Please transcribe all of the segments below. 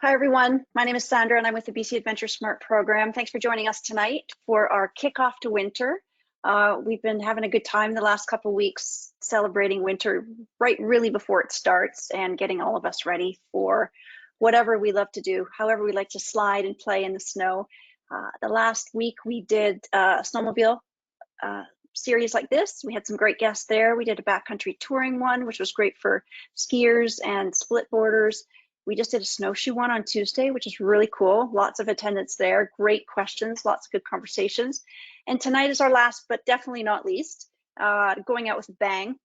Hi, everyone. My name is Sandra, and I'm with the BC AdventureSmart program. Thanks for joining us tonight for our kickoff to winter. We've been having a good time the last couple of weeks celebrating winter really before it starts and getting all of us ready for whatever we love to do, however we like to slide and play in the snow. The last week we did a snowmobile series like this. We had some great guests there. We did a backcountry touring one, which was great for skiers and split boarders. We just did a snowshoe one on Tuesday, which is really cool. Lots of attendance there, great questions, lots of good conversations. And tonight is our last, but definitely not least, going out with a bang,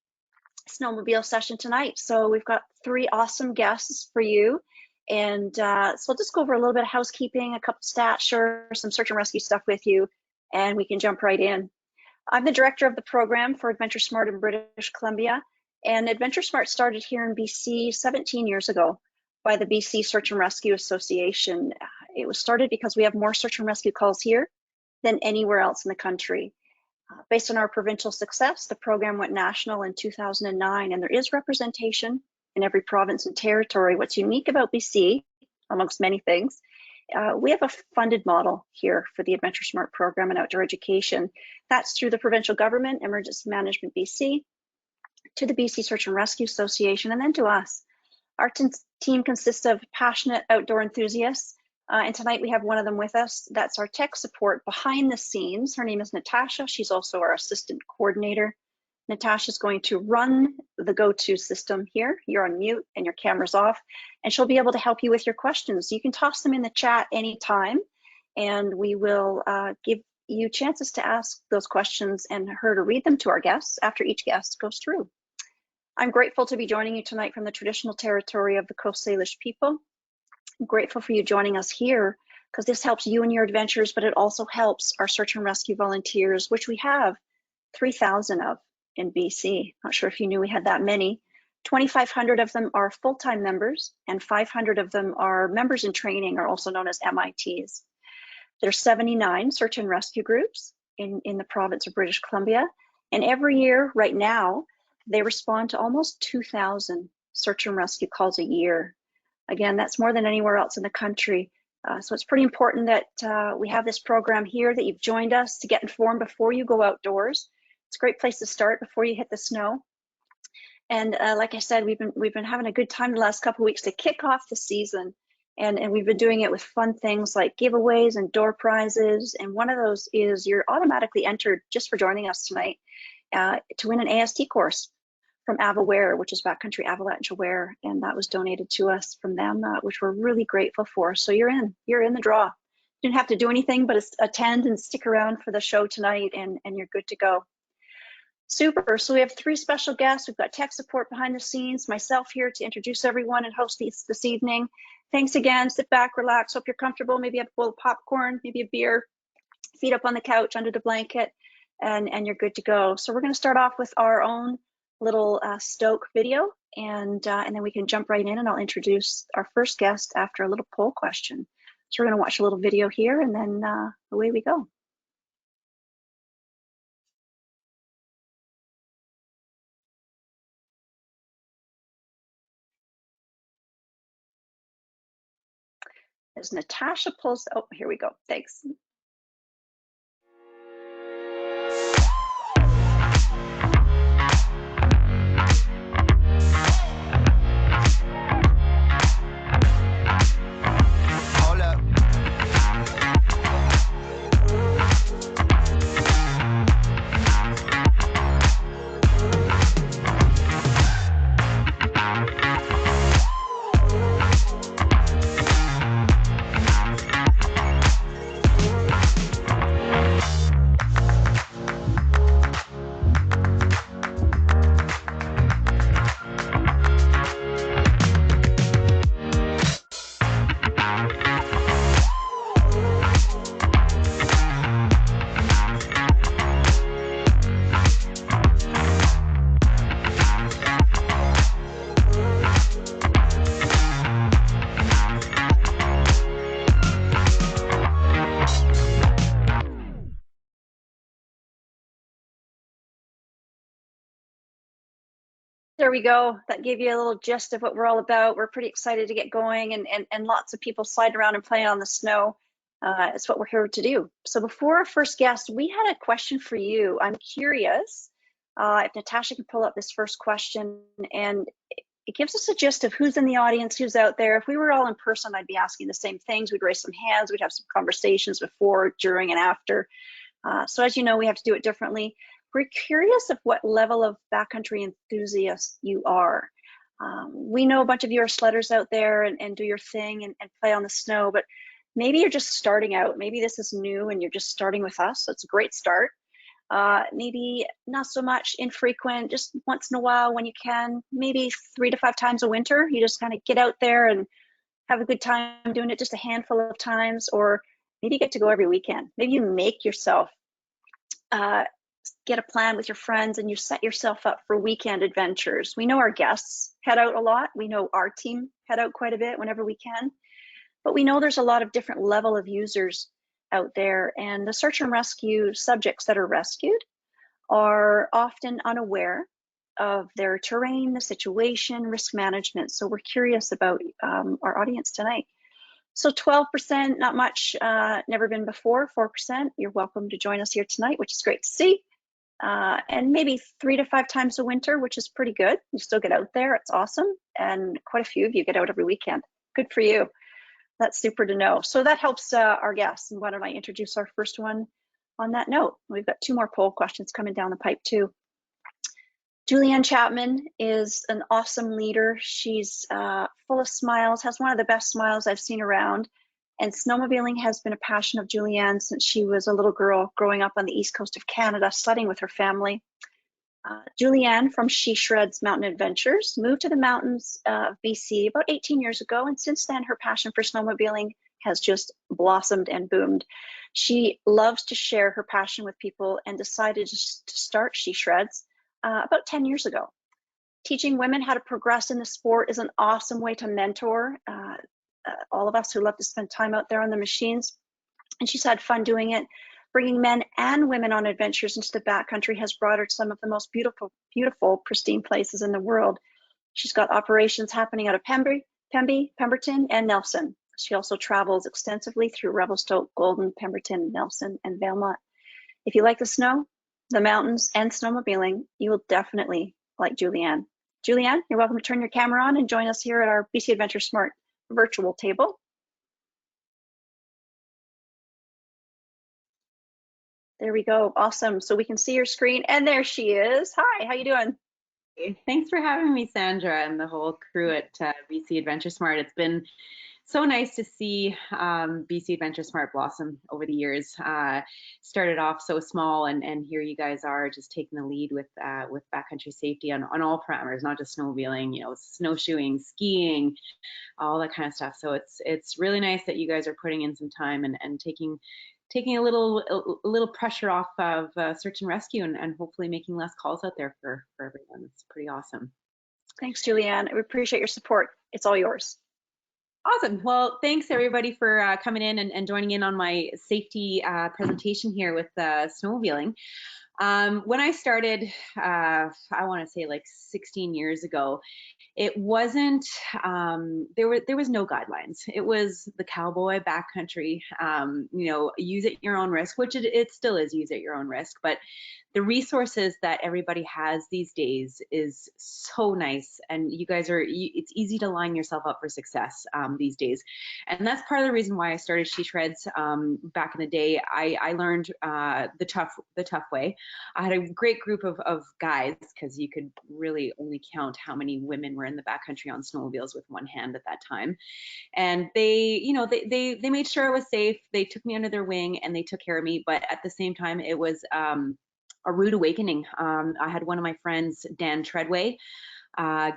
snowmobile session tonight. So we've got 3 awesome guests for you. And so I'll just go over a little bit of housekeeping, a couple stats, share some search and rescue stuff with you, and we can jump right in. I'm the director of the program for AdventureSmart in British Columbia, and AdventureSmart started here in BC 17 years ago by the BC Search and Rescue Association. It was started because we have more search and rescue calls here than anywhere else in the country. Based on our provincial success, the program went national in 2009, and there is representation in every province and territory. What's unique about BC, amongst many things, we have a funded model here for the AdventureSmart program and outdoor education. That's through the provincial government, Emergency Management BC, to the BC Search and Rescue Association, and then to us. Our team consists of passionate outdoor enthusiasts, and tonight we have one of them with us. That's our tech support behind the scenes. Her name is Natasha. She's also our assistant coordinator. Natasha's going to run the go-to system here. You're on mute and your camera's off, and she'll be able to help you with your questions. You can toss them in the chat anytime, and we will give you chances to ask those questions and her to read them to our guests after each guest goes through. I'm grateful to be joining you tonight from the traditional territory of the Coast Salish people. I'm grateful for you joining us here because this helps you in your adventures, but it also helps our search and rescue volunteers, which we have 3,000 of in BC. Not sure if you knew we had that many. 2,500 of them are full-time members, and 500 of them are members in training, or also known as MITs. There's 79 search and rescue groups in the province of British Columbia, and every year, right now, they respond to almost 2,000 search and rescue calls a year. Again, that's more than anywhere else in the country. So it's pretty important that we have this program here, that you've joined us to get informed before you go outdoors. It's a great place to start before you hit the snow. And like I said, we've been having a good time the last couple of weeks to kick off the season. And we've been doing it with fun things like giveaways and door prizes. And one of those is you're automatically entered just for joining us tonight to win an AST course from AvaWare, which is Backcountry Avalanche Aware, and that was donated to us from them, which we're really grateful for. So you're in the draw. You didn't have to do anything but attend and stick around for the show tonight, and you're good to go. Super. So we have 3 special guests. We've got tech support behind the scenes, myself here to introduce everyone and host this evening. Thanks again. Sit back, relax, hope you're comfortable. Maybe have a bowl of popcorn, maybe a beer, feet up on the couch under the blanket, and you're good to go. So we're going to start off with our own little Stoke video, and then we can jump right in, and I'll introduce our first guest after a little poll question. So we're going to watch a little video here, and then away we go. As Natasha pulls, oh, here we go. Thanks. there we go. That gave you a little gist of what we're all about. We're pretty excited to get going, and lots of people sliding around and playing on the snow. It's what we're here to do. So before our first guest, we had a question for you. I'm curious if Natasha can pull up this first question, and it gives us a gist of who's in the audience, who's out there. If we were all in person, I'd be asking the same things. We'd raise some hands, we'd have some conversations before, during, and after. So as you know, we have to do it differently. We're curious of what level of backcountry enthusiast you are. We know a bunch of you are sledders out there and do your thing and play on the snow, but maybe you're just starting out. Maybe this is new and you're just starting with us, so it's a great start. Maybe not so much infrequent, just once in a while when you can, maybe 3 to 5 times a winter. You just kind of get out there and have a good time doing it just a handful of times, or maybe you get to go every weekend. Maybe you make yourself get a plan with your friends and you set yourself up for weekend adventures. We know our guests head out a lot. We know our team head out quite a bit whenever we can, but we know there's a lot of different level of users out there, and the search and rescue subjects that are rescued are often unaware of their terrain, the situation, risk management. So we're curious about our audience tonight. So 12%, not much, never been before. 4%, you're welcome to join us here tonight, which is great to see. And maybe 3 to 5 times a winter, which is pretty good. You still get out there, it's awesome. And quite a few of you get out every weekend. Good for you. That's super to know. So that helps our guests. And why don't I introduce our first one on that note? We've got 2 more poll questions coming down the pipe too. Julianne Chapman is an awesome leader. She's full of smiles, has one of the best smiles I've seen around. And snowmobiling has been a passion of Julianne since she was a little girl growing up on the east coast of Canada, sledding with her family. Julianne from She Shreds Mountain Adventures moved to the mountains of BC about 18 years ago, and since then her passion for snowmobiling has just blossomed and boomed. She loves to share her passion with people and decided to start She Shreds about 10 years ago. Teaching women how to progress in the sport is an awesome way to mentor all of us who love to spend time out there on the machines, and she's had fun doing it. Bringing men and women on adventures into the backcountry has brought her to some of the most beautiful, pristine places in the world. She's got operations happening out of Pemberton, and Nelson. She also travels extensively through Revelstoke, Golden, Pemberton, Nelson, and Valemount. If you like the snow, the mountains, and snowmobiling, you will definitely like Julianne. Julianne, you're welcome to turn your camera on and join us here at our BC AdventureSmart virtual table. There we go. Awesome. So we can see your screen, and there she is. Hi, how you doing? Thanks for having me, Sandra, and the whole crew at BC AdventureSmart. It's been so nice to see BC AdventureSmart blossom over the years. Started off so small, and here you guys are just taking the lead with backcountry safety on all parameters, not just snowmobiling, you know, snowshoeing, skiing, all that kind of stuff. So it's really nice that you guys are putting in some time and taking a little pressure off of search and rescue, and hopefully making less calls out there for everyone. It's pretty awesome. Thanks, Julianne. We appreciate your support. It's all yours. Awesome. Well, thanks everybody for coming in and joining in on my safety presentation here with snowmobiling. When I started, I want to say like 16 years ago, it wasn't, there was no guidelines. It was the cowboy backcountry, you know, use at your own risk, which it still is, use at your own risk. But the resources that everybody has these days is so nice, and you guys are, it's easy to line yourself up for success these days. And that's part of the reason why I started She Shreds back in the day. I learned the tough way. I had a great group of guys, because you could really only count how many women were in the backcountry on snowmobiles with one hand at that time. And they, you know, they made sure I was safe. They took me under their wing and they took care of me. But at the same time, it was a rude awakening. I had one of my friends, Dan Treadway,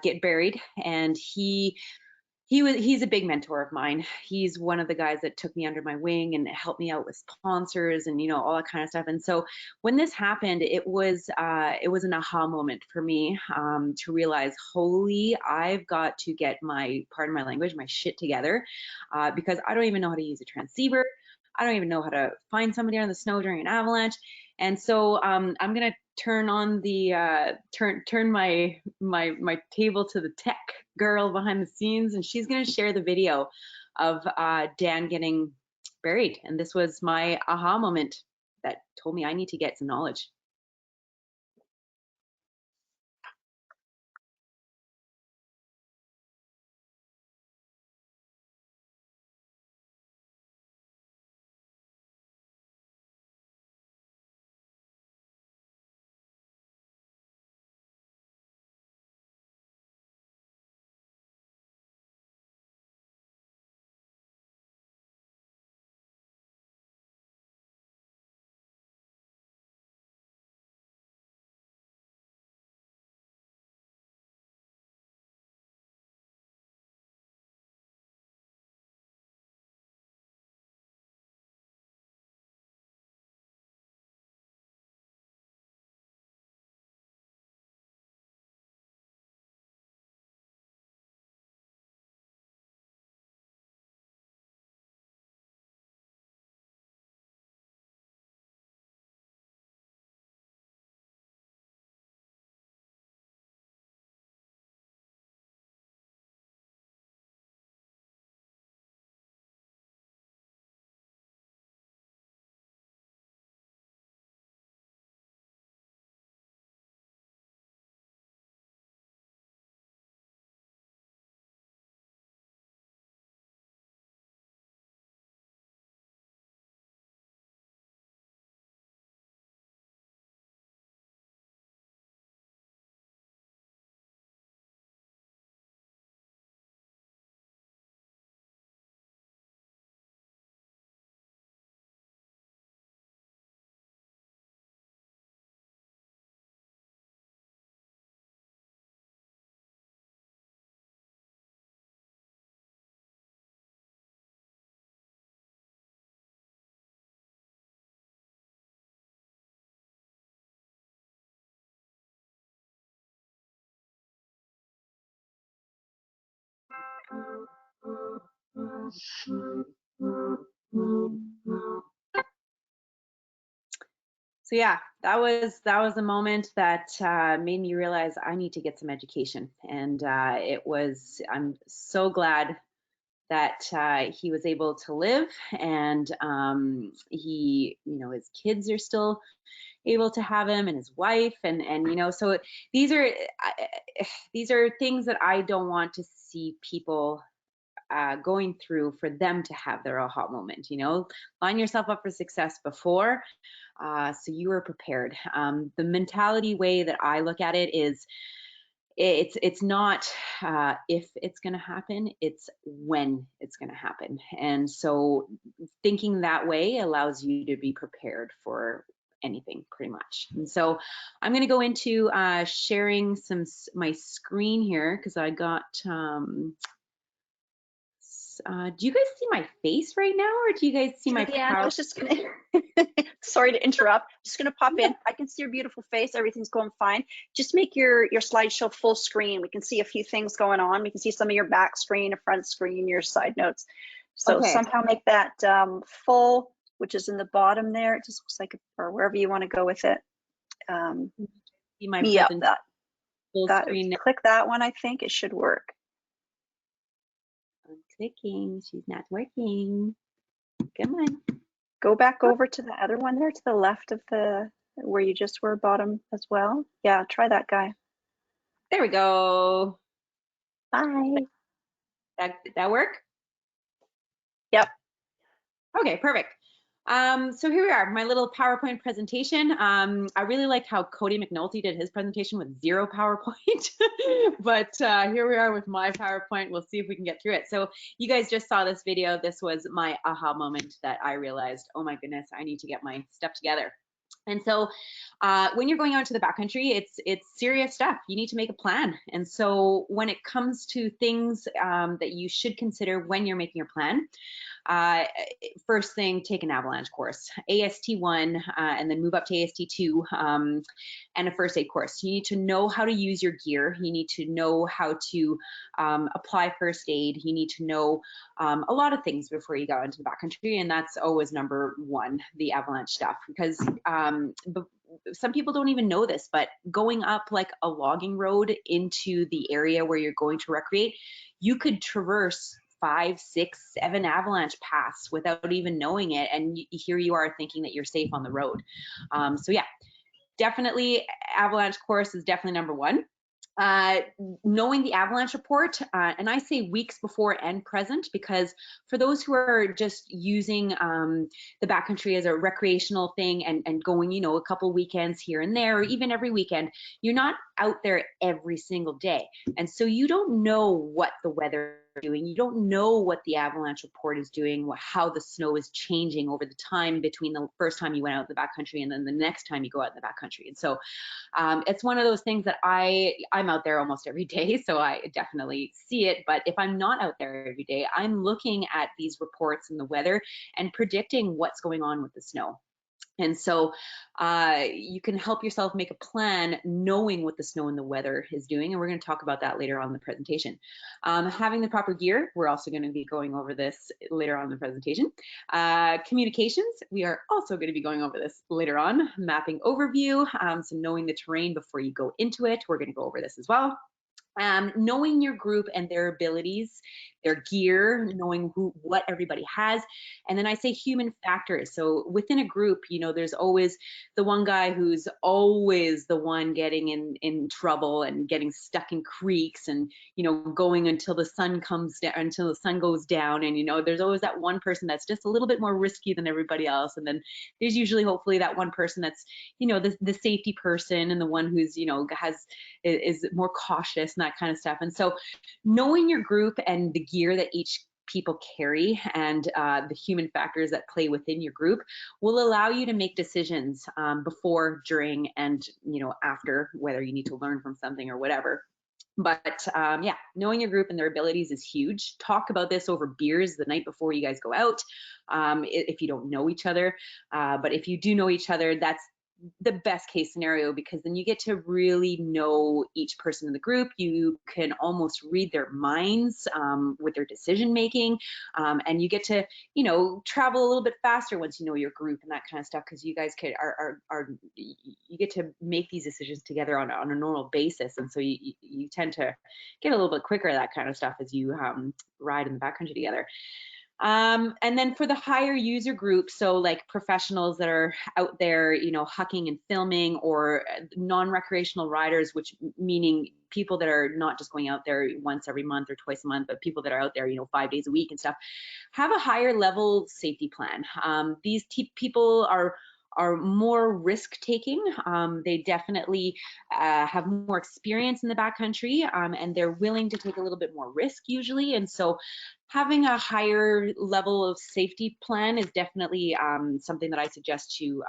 get buried, and he's a big mentor of mine. He's one of the guys that took me under my wing and helped me out with sponsors and, you know, all that kind of stuff. And so when this happened, it was an aha moment for me to realize, holy, I've got to get my, pardon my language, my shit together, because I don't even know how to use a transceiver. I don't even know how to find somebody on the snow during an avalanche. And so I'm gonna turn on the turn my table to the tech girl behind the scenes, and she's gonna share the video of Dan getting buried. And this was my aha moment that told me I need to get some knowledge. So yeah, that was a moment that made me realize I need to get some education. And I'm so glad that he was able to live, and he, his kids are still able to have him, and his wife, and so these are things that I don't want to see people going through for them to have their aha moment. Line yourself up for success before, so you are prepared. The mentality way that I look at it is, it's not if it's going to happen, it's when it's going to happen. And so thinking that way allows you to be prepared for anything, pretty much. And so I'm going to go into sharing my screen here, because I got do you guys see my face right now, or do you guys see my Yeah, power? I was just gonna sorry to interrupt, just gonna pop in. I can see your beautiful face, everything's going fine. Just make your slideshow full screen. We can see a few things going on. We can see some of your back screen, a front screen, your side notes. So Okay. somehow make that full, which is in the bottom there. It just looks like, or wherever you want to go with it. See my Yeah, full that screen now. click that one. I think it should work. I'm clicking, she's not working. Come on. Go back over to the other one there, to the left of where you just were, bottom as well. Yeah, try that guy. There we go. Bye. That work? Yep. Okay, perfect. So here we are, my little PowerPoint presentation. I really liked how Cody McNulty did his presentation with 0 PowerPoint, but here we are with my PowerPoint. We'll see if we can get through it. So you guys just saw this video. This was my aha moment that I realized, oh my goodness, I need to get my stuff together. And so when you're going out to the backcountry, it's serious stuff. You need to make a plan. And so when it comes to things that you should consider when you're making your plan, first thing, take an avalanche course, AST1, and then move up to AST2, and a first aid course. You need to know how to use your gear. You need to know how to apply first aid. You need to know a lot of things before you go into the backcountry, and that's always number one, the avalanche stuff, because some people don't even know this, but going up like a logging road into the area where you're going to recreate, you could traverse 5, 6, 7 avalanche paths without even knowing it, and here you are thinking that you're safe on the road. So yeah, definitely avalanche course is definitely number one. Knowing the avalanche report, and I say weeks before and present, because for those who are just using the backcountry as a recreational thing and going, you know, a couple weekends here and there, or even every weekend, you're not out there every single day. And so you don't know what the weather is doing. You don't know what the avalanche report is doing, how the snow is changing over the time between the first time you went out in the backcountry and then the next time you go out in the backcountry. And so it's one of those things that I'm out there almost every day, so I definitely see it. But if I'm not out there every day, I'm looking at these reports and the weather and predicting what's going on with the snow. And so you can help yourself make a plan knowing what the snow and the weather is doing. And we're going to talk about that later on in the presentation. Having the proper gear, we're also going to be going over this later on in the presentation. Communications, we are also going to be going over this later on. Mapping overview, so knowing the terrain before you go into it, we're going to go over this as well. Knowing your group and their abilities, their gear, knowing what everybody has. And then I say human factors. So within a group, you know, there's always the one guy who's always the one getting in trouble and getting stuck in creeks and, you know, going until the sun comes down, until the sun goes down. And, you know, there's always that one person that's just a little bit more risky than everybody else. And then there's usually hopefully that one person that's, you know, the safety person and the one who's, you know, is more cautious and that kind of stuff. And so knowing your group and the gear that each people carry and the human factors that play within your group will allow you to make decisions before, during, and, you know, after, whether you need to learn from something or whatever. But yeah, knowing your group and their abilities is huge. Talk about this over beers the night before you guys go out, if you don't know each other. But if you do know each other, that's the best case scenario, because then you get to really know each person in the group. You can almost read their minds with their decision making, and you get to, you know, travel a little bit faster once you know your group and that kind of stuff, because you guys you get to make these decisions together on a normal basis, and so you tend to get a little bit quicker at that kind of stuff as you ride in the backcountry together. And then for the higher user group, so like professionals that are out there, you know, hucking and filming, or non-recreational riders, which meaning people that are not just going out there once every month or twice a month, but people that are out there, you know, 5 days a week and stuff, have a higher level safety plan. These people are more risk taking. They definitely have more experience in the backcountry, and they're willing to take a little bit more risk usually. And so having a higher level of safety plan is definitely something that I suggest to,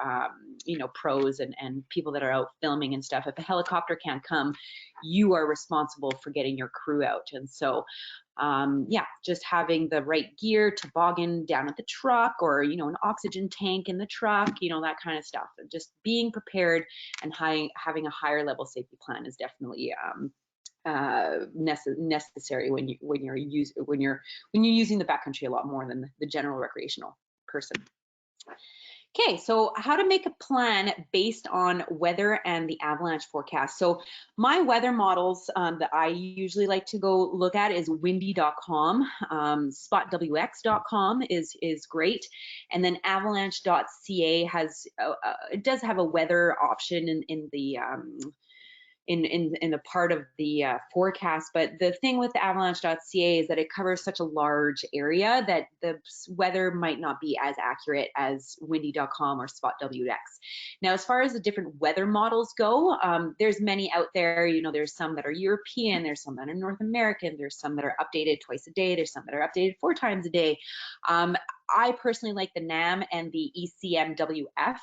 you know, pros and people that are out filming and stuff. If a helicopter can't come, you are responsible for getting your crew out. And so yeah, just having the right gear, toboggan down at the truck, or, you know, an oxygen tank in the truck, you know, that kind of stuff. And just being prepared and having a higher level safety plan is definitely necessary when you're using the backcountry a lot more than the general recreational person. Okay, so how to make a plan based on weather and the avalanche forecast. So my weather models that I usually like to go look at is windy.com, spotwx.com is great, and then avalanche.ca has it does have a weather option in the part of the forecast. But the thing with avalanche.ca is that it covers such a large area that the weather might not be as accurate as windy.com or spotwx. Now, as far as the different weather models go, there's many out there. You know, there's some that are European, there's some that are North American, there's some that are updated twice a day, there's some that are updated 4 times a day. I personally like the NAM and the ECMWF.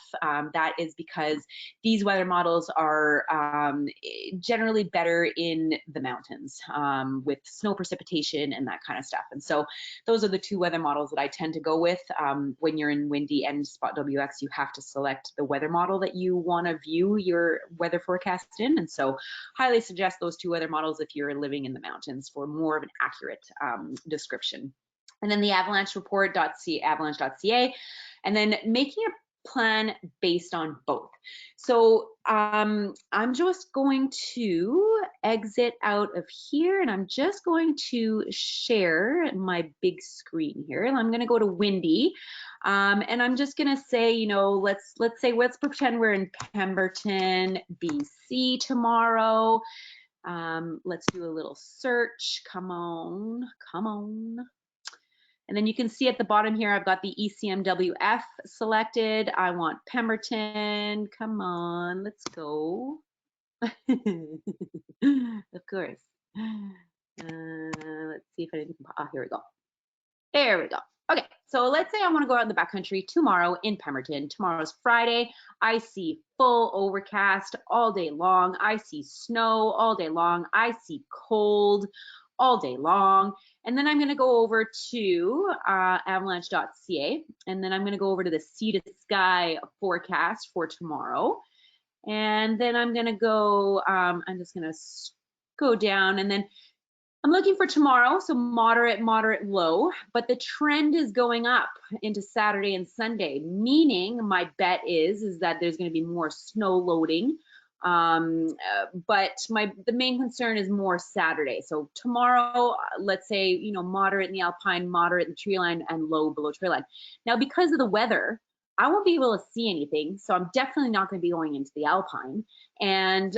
That is because these weather models are generally better in the mountains with snow precipitation and that kind of stuff. And so those are the two weather models that I tend to go with. When you're in windy and spot WX, you have to select the weather model that you want to view your weather forecast in. And so highly suggest those two weather models if you're living in the mountains for more of an accurate description. And then the Avalanche report.ca, avalanche.ca, and then making a plan based on both. So I'm just going to exit out of here, and I'm just going to share my big screen here. And I'm going to go to windy, and I'm just going to say, you know, let's pretend we're in Pemberton, BC tomorrow. Let's do a little search. Come on. And then you can see at the bottom here, I've got the ECMWF selected. I want Pemberton. Come on, let's go. Of course. Let's see if anything, here we go. There we go. Okay, so let's say I want to go out in the backcountry tomorrow in Pemberton. Tomorrow's Friday. I see full overcast all day long. I see snow all day long. I see cold all day long. And then I'm going to go over to avalanche.ca, and then I'm going to go over to the sea to sky forecast for tomorrow. And then I'm going to go, I'm just going to go down, and then I'm looking for tomorrow, so moderate, low, but the trend is going up into Saturday and Sunday, meaning my bet is that there's going to be more snow loading. But the main concern is more Saturday. So tomorrow, let's say, you know, moderate in the alpine, moderate in the tree line, and low below tree line. Now, because of the weather, I won't be able to see anything, so I'm definitely not going to be going into the alpine. And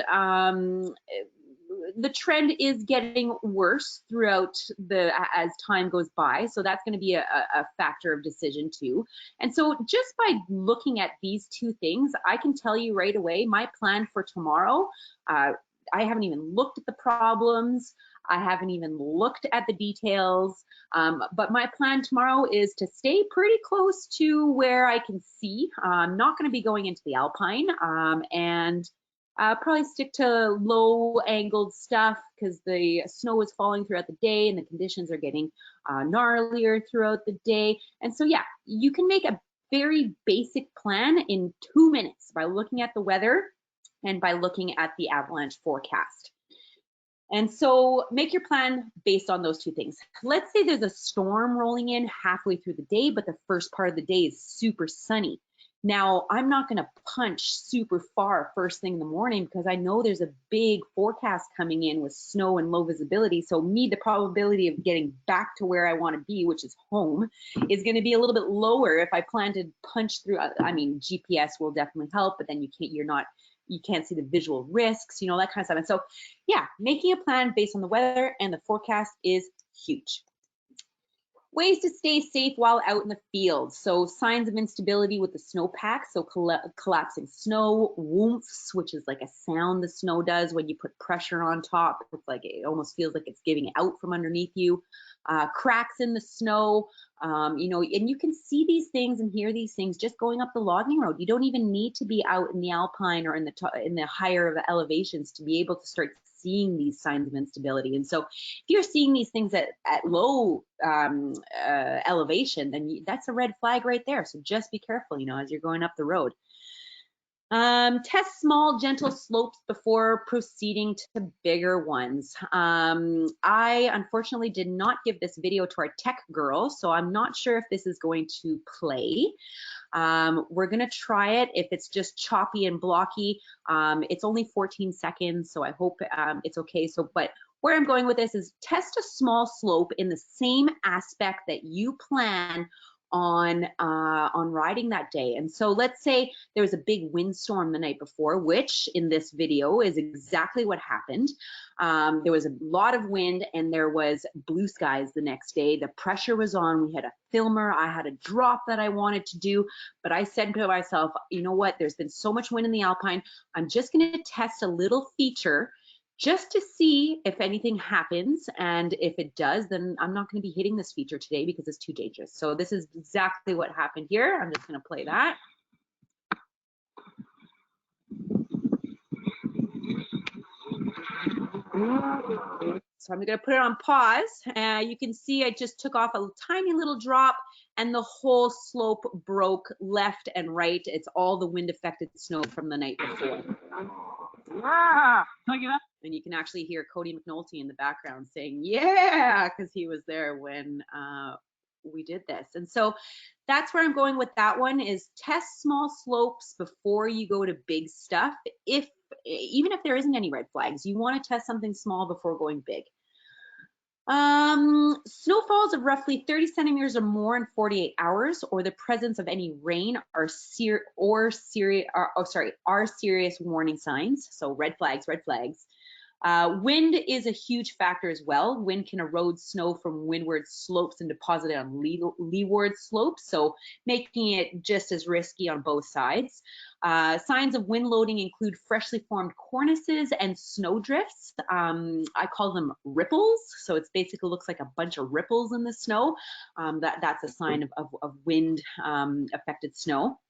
the trend is getting worse throughout as time goes by, so that's going to be a factor of decision too. And so just by looking at these two things, I can tell you right away my plan for tomorrow. I haven't even looked at the problems, I haven't even looked at the details, but my plan tomorrow is to stay pretty close to where I can see. I'm not going to be going into the alpine, and probably stick to low angled stuff because the snow is falling throughout the day and the conditions are getting gnarlier throughout the day. And so, yeah, you can make a very basic plan in 2 minutes by looking at the weather and by looking at the avalanche forecast. And so make your plan based on those two things. Let's say there's a storm rolling in halfway through the day, but the first part of the day is super sunny. Now, I'm not going to punch super far first thing in the morning because I know there's a big forecast coming in with snow and low visibility. So the probability of getting back to where I want to be, which is home, is going to be a little bit lower if I plan to punch through. I mean, GPS will definitely help, but then you can't see the visual risks, you know, that kind of stuff. And so, yeah, making a plan based on the weather and the forecast is huge. Ways to stay safe while out in the field. So signs of instability with the snowpack. So collapsing snow, whoomps, which is like a sound the snow does when you put pressure on top. It's like it almost feels like it's giving out from underneath you. Cracks in the snow, you know, and you can see these things and hear these things just going up the logging road. You don't even need to be out in the alpine or in the higher of elevations to be able to start seeing these signs of instability. And so if you're seeing these things at low elevation, then that's a red flag right there. So just be careful, you know, as you're going up the road. Test small, gentle slopes before proceeding to bigger ones. I unfortunately did not give this video to our tech girl, so I'm not sure if this is going to play. We're gonna try it. If it's just choppy and blocky, it's only 14 seconds, so I hope it's okay. So, but where I'm going with this is test a small slope in the same aspect that you plan on riding that day. And so let's say there was a big windstorm the night before, which in this video is exactly what happened. There was a lot of wind and there was blue skies the next day. The pressure was on. We had a filmer. I had a drop that I wanted to do, but I said to myself, you know what? There's been so much wind in the alpine. I'm just going to test a little feature just to see if anything happens. And if it does, then I'm not going to be hitting this feature today because it's too dangerous. So this is exactly what happened here. I'm just going to play that. So I'm going to put it on pause. You can see I just took off a tiny little drop and the whole slope broke left and right. It's all the wind affected snow from the night before. And you can actually hear Cody McNulty in the background saying, yeah, because he was there when we did this. And so that's where I'm going with that one, is test small slopes before you go to big stuff. Even if there isn't any red flags, you want to test something small before going big. Snowfalls of roughly 30 centimeters or more in 48 hours, or the presence of any rain are serious warning signs. So red flags, red flags. Wind is a huge factor as well. Wind can erode snow from windward slopes and deposit it on leeward slopes, so making it just as risky on both sides. Signs of wind loading include freshly formed cornices and snow drifts. I call them ripples, so it basically looks like a bunch of ripples in the snow. That's a sign of wind affected snow.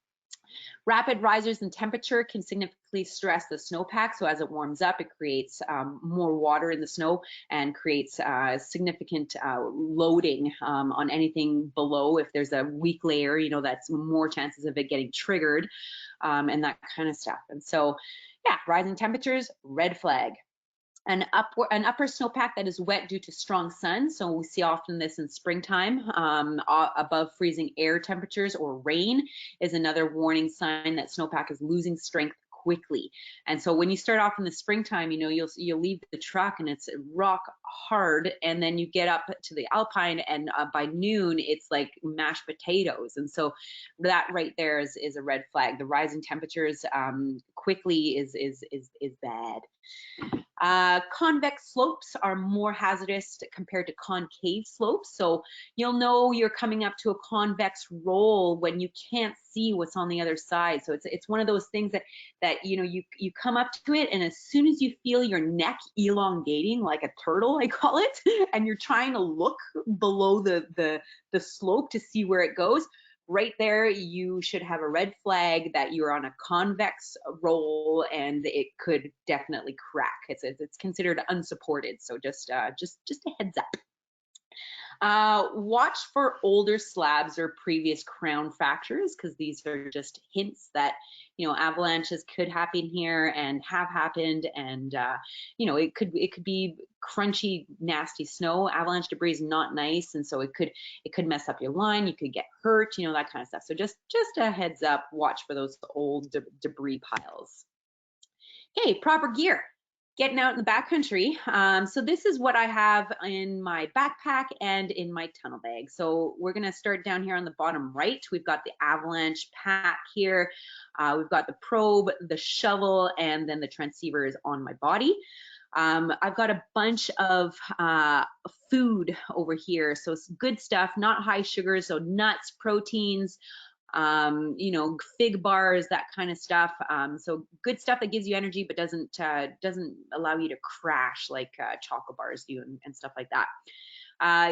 Rapid rises in temperature can significantly stress the snowpack. So as it warms up, it creates more water in the snow and creates significant loading on anything below. If there's a weak layer, you know, that's more chances of it getting triggered and that kind of stuff. And so, yeah, rising temperatures, red flag. An upper snowpack that is wet due to strong sun. So we see often this in springtime. Above freezing air temperatures or rain is another warning sign that snowpack is losing strength quickly. And so when you start off in the springtime, you know, you'll leave the truck and it's rock hard, and then you get up to the Alpine and by noon it's like mashed potatoes. And so that right there is a red flag. The rising temperatures quickly is bad. Convex slopes are more hazardous compared to concave slopes. So you'll know you're coming up to a convex roll when you can't see what's on the other side. So it's one of those things that you know, you come up to it, and as soon as you feel your neck elongating like a turtle, I call it, and you're trying to look below the slope to see where it goes, right there, you should have a red flag that you're on a convex roll and it could definitely crack. It's considered unsupported, so just a heads up. Watch for older slabs or previous crown fractures, because these are just hints that, you know, avalanches could happen here and have happened. And you know, it could be crunchy, nasty snow. Avalanche debris is not nice, and so it could mess up your line. You could get hurt, you know, that kind of stuff. So just a heads up, watch for those old debris piles. Okay, proper gear. Getting out in the backcountry. So this is what I have in my backpack and in my tunnel bag. So we're gonna start down here on the bottom right. We've got the Avalanche Pack here. We've got the probe, the shovel, and then the transceiver is on my body. I've got a bunch of food over here. So it's good stuff, not high sugar, so nuts, proteins, you know, fig bars, that kind of stuff. So good stuff that gives you energy, but doesn't allow you to crash like chocolate bars do and stuff like that.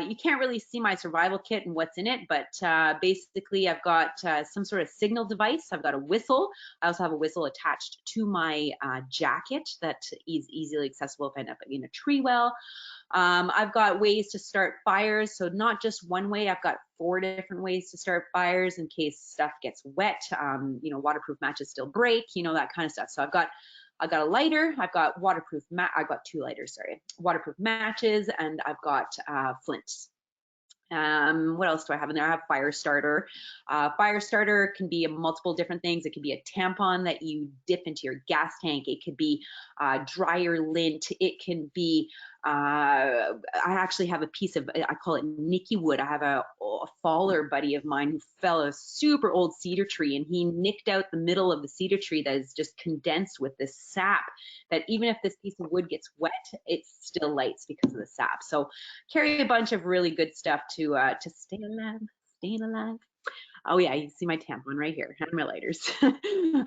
You can't really see my survival kit and what's in it, but basically I've got some sort of signal device. I've got a whistle. I also have a whistle attached to my jacket that is easily accessible if I end up in a tree well. I've got ways to start fires, so not just one way. I've got 4 different ways to start fires in case stuff gets wet. You know, waterproof matches still break, you know, that kind of stuff. So I've got a lighter, I've got I've got 2 lighters, sorry, waterproof matches, and I've got flints. What else do I have in there? I have fire starter. Fire starter can be multiple different things. It can be a tampon that you dip into your gas tank. It could be dryer lint. It can be, I actually have a piece of, I call it Nicky wood. I have a faller buddy of mine who fell a super old cedar tree, and he nicked out the middle of the cedar tree that is just condensed with this sap that even if this piece of wood gets wet, it still lights because of the sap. So carry a bunch of really good stuff to stay alive, staying alive. Oh yeah, you see my tampon right here and my lighters.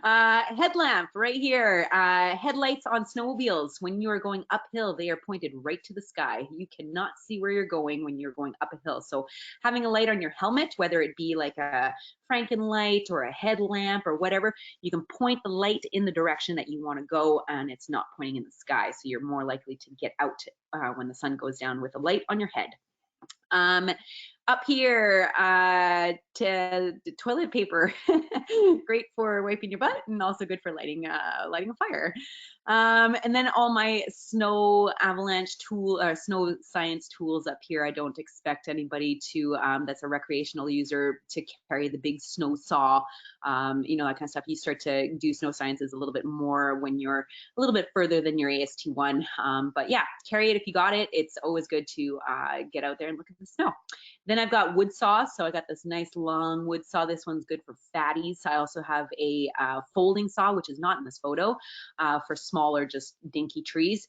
Headlamp right here. Headlights on snowmobiles. When you are going uphill, they are pointed right to the sky. You cannot see where you're going when you're going up a hill. So having a light on your helmet, whether it be like a Franken light or a headlamp or whatever, you can point the light in the direction that you want to go, and it's not pointing in the sky. So you're more likely to get out when the sun goes down with a light on your head. Up here, toilet paper, great for wiping your butt and also good for lighting a fire. And then all my snow avalanche tool or snow science tools up here. I don't expect anybody to that's a recreational user to carry the big snow saw, you know, that kind of stuff. You start to do snow sciences a little bit more when you're a little bit further than your AST1. But yeah, carry it if you got it. It's always good to get out there and look at the snow. Then I've got wood saw. So I got this nice long wood saw. This one's good for fatties. I also have a folding saw, which is not in this photo, for smaller, just dinky trees.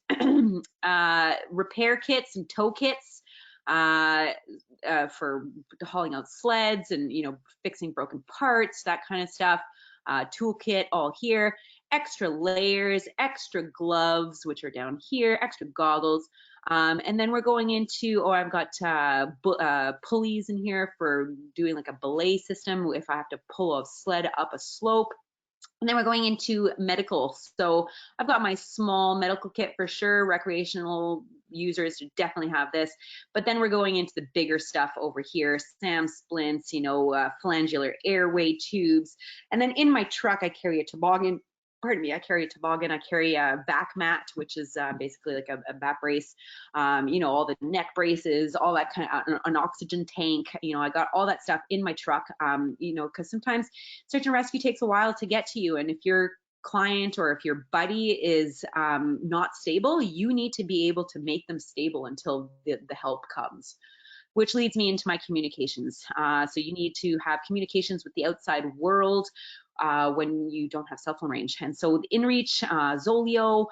Repair kits and tow kits for hauling out sleds and, you know, fixing broken parts, that kind of stuff. Toolkit all here. Extra layers, extra gloves, which are down here, extra goggles. And then we're going into, I've got pulleys in here for doing like a belay system if I have to pull a sled up a slope. And then we're going into medical. So I've got my small medical kit for sure. Recreational users definitely have this. But then we're going into the bigger stuff over here. SAM splints, you know, phalangeal airway tubes. And then in my truck, I carry a toboggan. Pardon me, I carry a toboggan, I carry a back mat, which is basically like a back brace, you know, all the neck braces, all that kind of, an oxygen tank, you know, I got all that stuff in my truck, you know, because sometimes search and rescue takes a while to get to you. And if your client or if your buddy is not stable, you need to be able to make them stable until the help comes. Which leads me into my communications. So you need to have communications with the outside world when you don't have cell phone range. And so the InReach, Zoleo,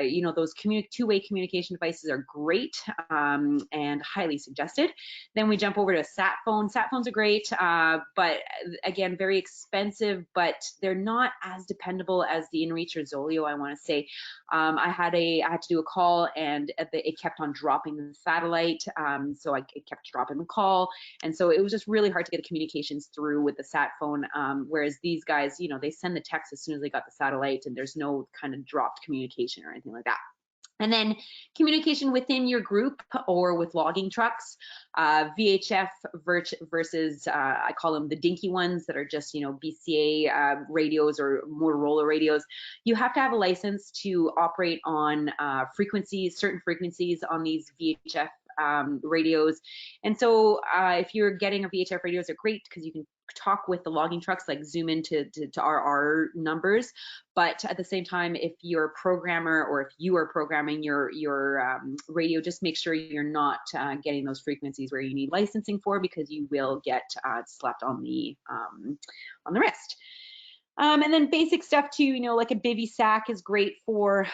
you know, those two-way communication devices are great and highly suggested. Then we jump over to a sat phone. Sat phones are great, but again, very expensive, but they're not as dependable as the InReach or Zoleo, I want to say. I had to do a call and it kept on dropping the satellite. So it kept dropping the call. And so it was just really hard to get the communications through with the sat phone. Whereas these guys, you know, they send the text as soon as they got the satellite and there's no kind of dropped communication or anything like that. And then communication within your group or with logging trucks, VHF versus, I call them the dinky ones that are just, you know, BCA radios or Motorola radios. You have to have a license to operate on frequencies, certain frequencies on these VHF radios. And so if you're getting a VHF radios, they're great because you can talk with the logging trucks, like zoom into our numbers. But at the same time, if you're a programmer or if you are programming your radio, just make sure you're not getting those frequencies where you need licensing for, because you will get slapped on the wrist. And then basic stuff too, you know, like a bivy sack is great for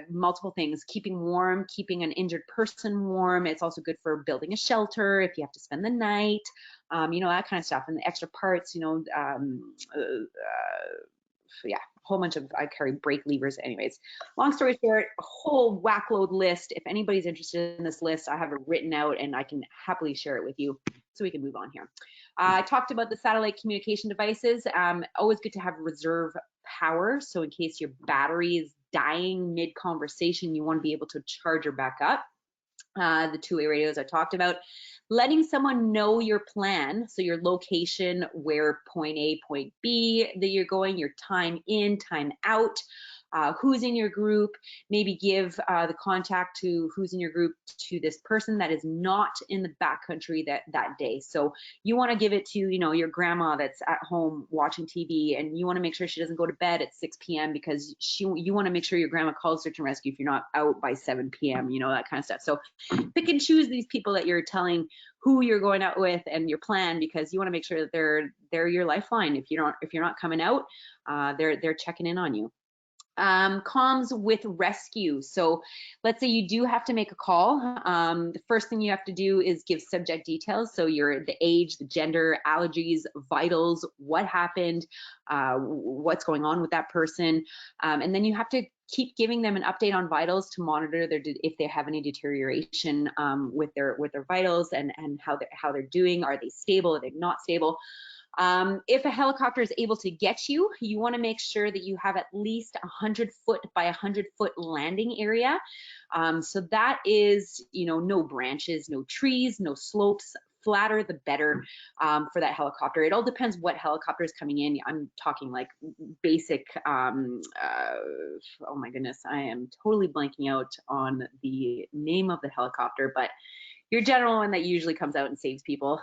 multiple things, keeping warm, keeping an injured person warm. It's also good for building a shelter if you have to spend the night, you know, that kind of stuff. And the extra parts, you know, yeah, a whole bunch of, I carry brake levers. Anyways, long story short, a whole whackload list. If anybody's interested in this list, I have it written out and I can happily share it with you, so we can move on here. I talked about the satellite communication devices. Always good to have reserve power. So in case your battery is dying mid-conversation, you want to be able to charge her back up. The two-way radios I talked about. Letting someone know your plan, so your location, where point A, point B that you're going, your time in, time out, who's in your group, maybe give the contact to who's in your group to this person that is not in the backcountry that day. So you want to give it to, you know, your grandma that's at home watching TV, and you want to make sure she doesn't go to bed at 6 p.m. because you want to make sure your grandma calls search and rescue if you're not out by 7 p.m., you know, that kind of stuff. So pick and choose these people that you're telling who you're going out with and your plan, because you want to make sure that they're your lifeline. If you're not coming out, they're checking in on you. Comms with rescue. So let's say you do have to make a call. The first thing you have to do is give subject details. So the age, the gender, allergies, vitals, what happened, what's going on with that person. And then you have to keep giving them an update on vitals to monitor if they have any deterioration with their vitals and how they're doing. Are they stable? Are they not stable? If a helicopter is able to get you, you want to make sure that you have at least 100 foot by 100 foot landing area. So that is, no branches, no trees, no slopes. Flatter the better for that helicopter. It all depends what helicopter is coming in. I'm talking like basic, oh my goodness, I am totally blanking out on the name of the helicopter, but your general one that usually comes out and saves people.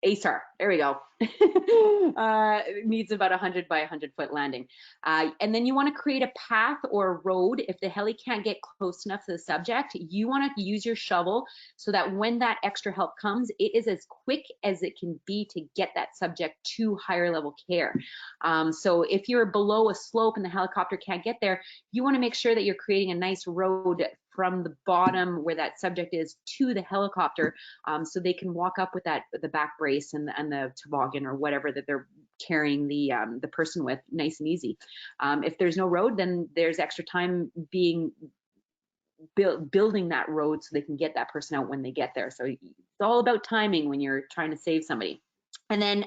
A-Star, there we go. It needs about 100 by 100 foot landing. And then you want to create a path or a road. If the heli can't get close enough to the subject, you want to use your shovel so that when that extra help comes, it is as quick as it can be to get that subject to higher level care. So if you're below a slope and the helicopter can't get there, you want to make sure that you're creating a nice road from the bottom where that subject is to the helicopter, so they can walk up with the back brace and the toboggan or whatever that they're carrying the person with, nice and easy. If there's no road, then there's extra time being building that road so they can get that person out when they get there. So it's all about timing when you're trying to save somebody. And then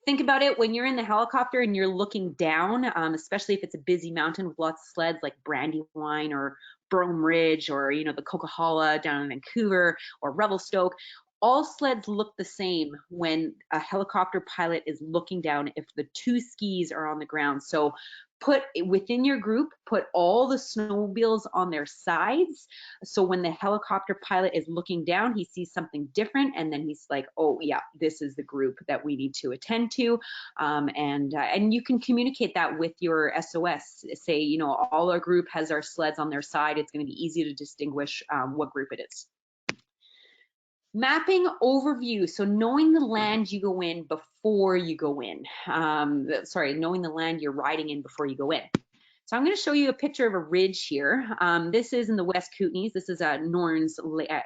think about it when you're in the helicopter and you're looking down, especially if it's a busy mountain with lots of sleds like Brandywine or Brome Ridge or the Coquihalla down in Vancouver or Revelstoke. All sleds look the same when a helicopter pilot is looking down if the two skis are on the ground. So within your group, put all the snowmobiles on their sides. So when the helicopter pilot is looking down, he sees something different. And then he's like, oh yeah, this is the group that we need to attend to. And you can communicate that with your SOS. Say, all our group has our sleds on their side. It's going to be easy to distinguish what group it is. Mapping overview, so knowing the land you go in before you go in. Knowing the land you're riding in before you go in. So I'm going to show you a picture of a ridge here. This is in the West Kootenays. This is Norns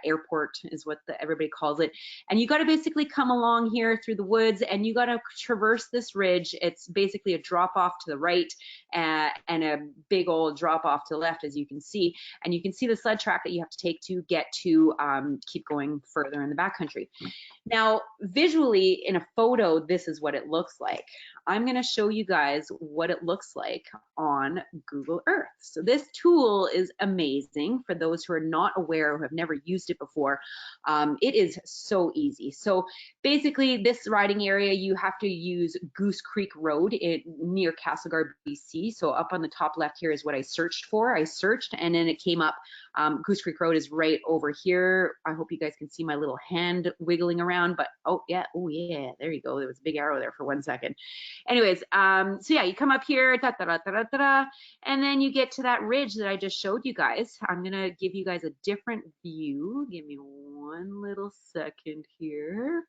Airport is what everybody calls it. And you got to basically come along here through the woods and you got to traverse this ridge. It's basically a drop off to the right and a big old drop off to the left, as you can see. And you can see the sled track that you have to take to get to keep going further in the backcountry. Now, visually in a photo, this is what it looks like. I'm going to show you guys what it looks like on Google Earth. So this tool is amazing for those who are not aware or who have never used it before. It is so easy. So basically this riding area, you have to use Goose Creek Road near Castlegar, BC. So up on the top left here is what I searched for. I searched and then it came up. Goose Creek Road is right over here. I hope you guys can see my little hand wiggling around, but oh yeah, there you go. There was a big arrow there for 1 second. Anyways, so yeah, you come up here, and then you get to that ridge that I just showed you guys. I'm gonna give you guys a different view. Give me one little second here.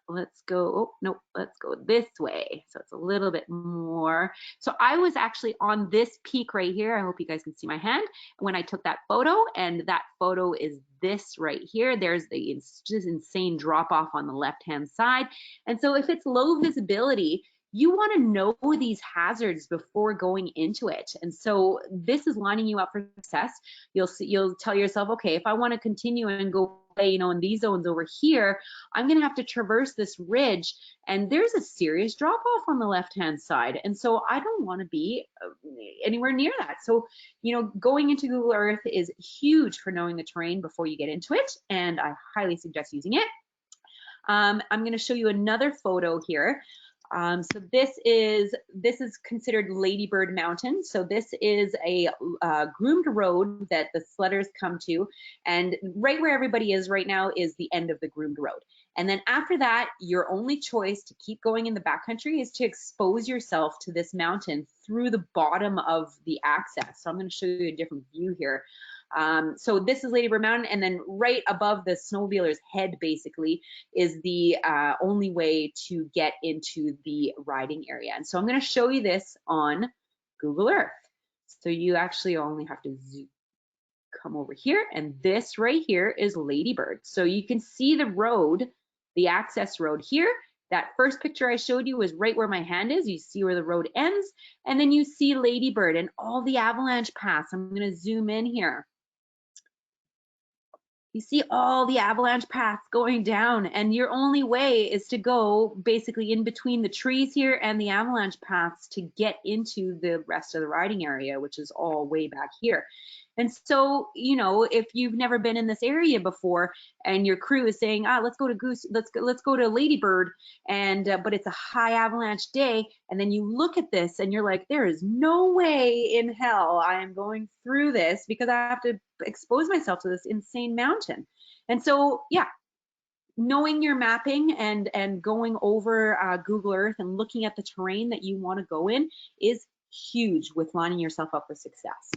Let's go, let's go this way. So it's a little bit more. So I was actually on this peak right here. I hope you guys can see my hand when I took that photo, and that photo is this right here. There's the just insane drop off on the left-hand side. And so if it's low visibility, you want to know these hazards before going into it. And so this is lining you up for success. You'll tell yourself, okay, if I want to continue and go play, in these zones over here, I'm going to have to traverse this ridge, and there's a serious drop off on the left-hand side. And so I don't want to be anywhere near that. So, going into Google Earth is huge for knowing the terrain before you get into it, and I highly suggest using it. I'm going to show you another photo here. So this is considered Ladybird Mountain. So this is a groomed road that the sledders come to, and right where everybody is right now is the end of the groomed road. And then after that, your only choice to keep going in the backcountry is to expose yourself to this mountain through the bottom of the access. So I'm going to show you a different view here. So this is Ladybird Mountain, and then right above the snowmobiler's head basically is the only way to get into the riding area. And so I'm going to show you this on Google Earth. So you actually only have to come over here, and this right here is Ladybird. So you can see the road, the access road here. That first picture I showed you was right where my hand is. You see where the road ends, and then you see Ladybird and all the avalanche paths. I'm going to zoom in here. You see all the avalanche paths going down, and your only way is to go basically in between the trees here and the avalanche paths to get into the rest of the riding area, which is all way back here. And so, you know, if you've never been in this area before and your crew is saying, let's go to let's go to Ladybird, and but it's a high avalanche day, and then you look at this and you're like, there is no way in hell I am going through this because I have to expose myself to this insane mountain. And so, yeah, knowing your mapping and going over Google Earth and looking at the terrain that you want to go in is huge with lining yourself up for success.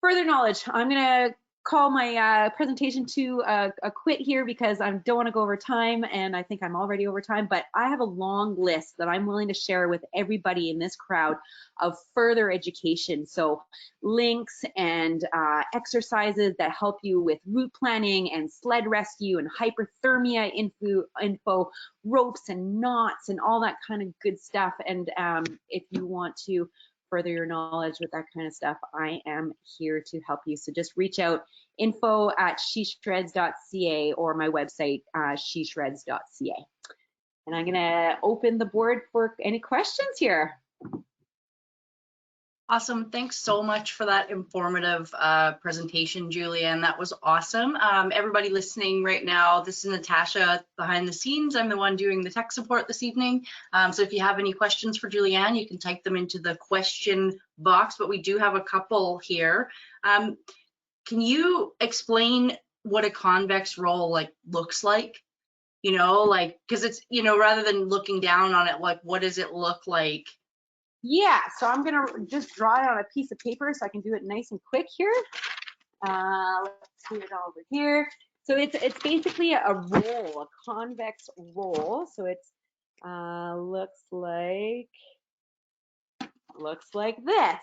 Further knowledge, I'm going to call my presentation to a quit here because I don't want to go over time, and I think I'm already over time, but I have a long list that I'm willing to share with everybody in this crowd of further education. So links and exercises that help you with route planning and sled rescue and hyperthermia info, ropes and knots and all that kind of good stuff. And if you want to further your knowledge with that kind of stuff, I am here to help you. So just reach out, info@sheshreds.ca, or my website, sheshreds.ca. And I'm gonna open the board for any questions here. Awesome. Thanks so much for that informative presentation, Julianne. That was awesome. Everybody listening right now, this is Natasha behind the scenes. I'm the one doing the tech support this evening. So if you have any questions for Julianne, you can type them into the question box, but we do have a couple here. Can you explain what a convex roll looks like? You know, because it's, you know, rather than looking down on it, what does it look like? Yeah, so I'm gonna just draw it on a piece of paper so I can do it nice and quick here. Let's do it over here. So it's basically a roll, a convex roll. So it's looks like this.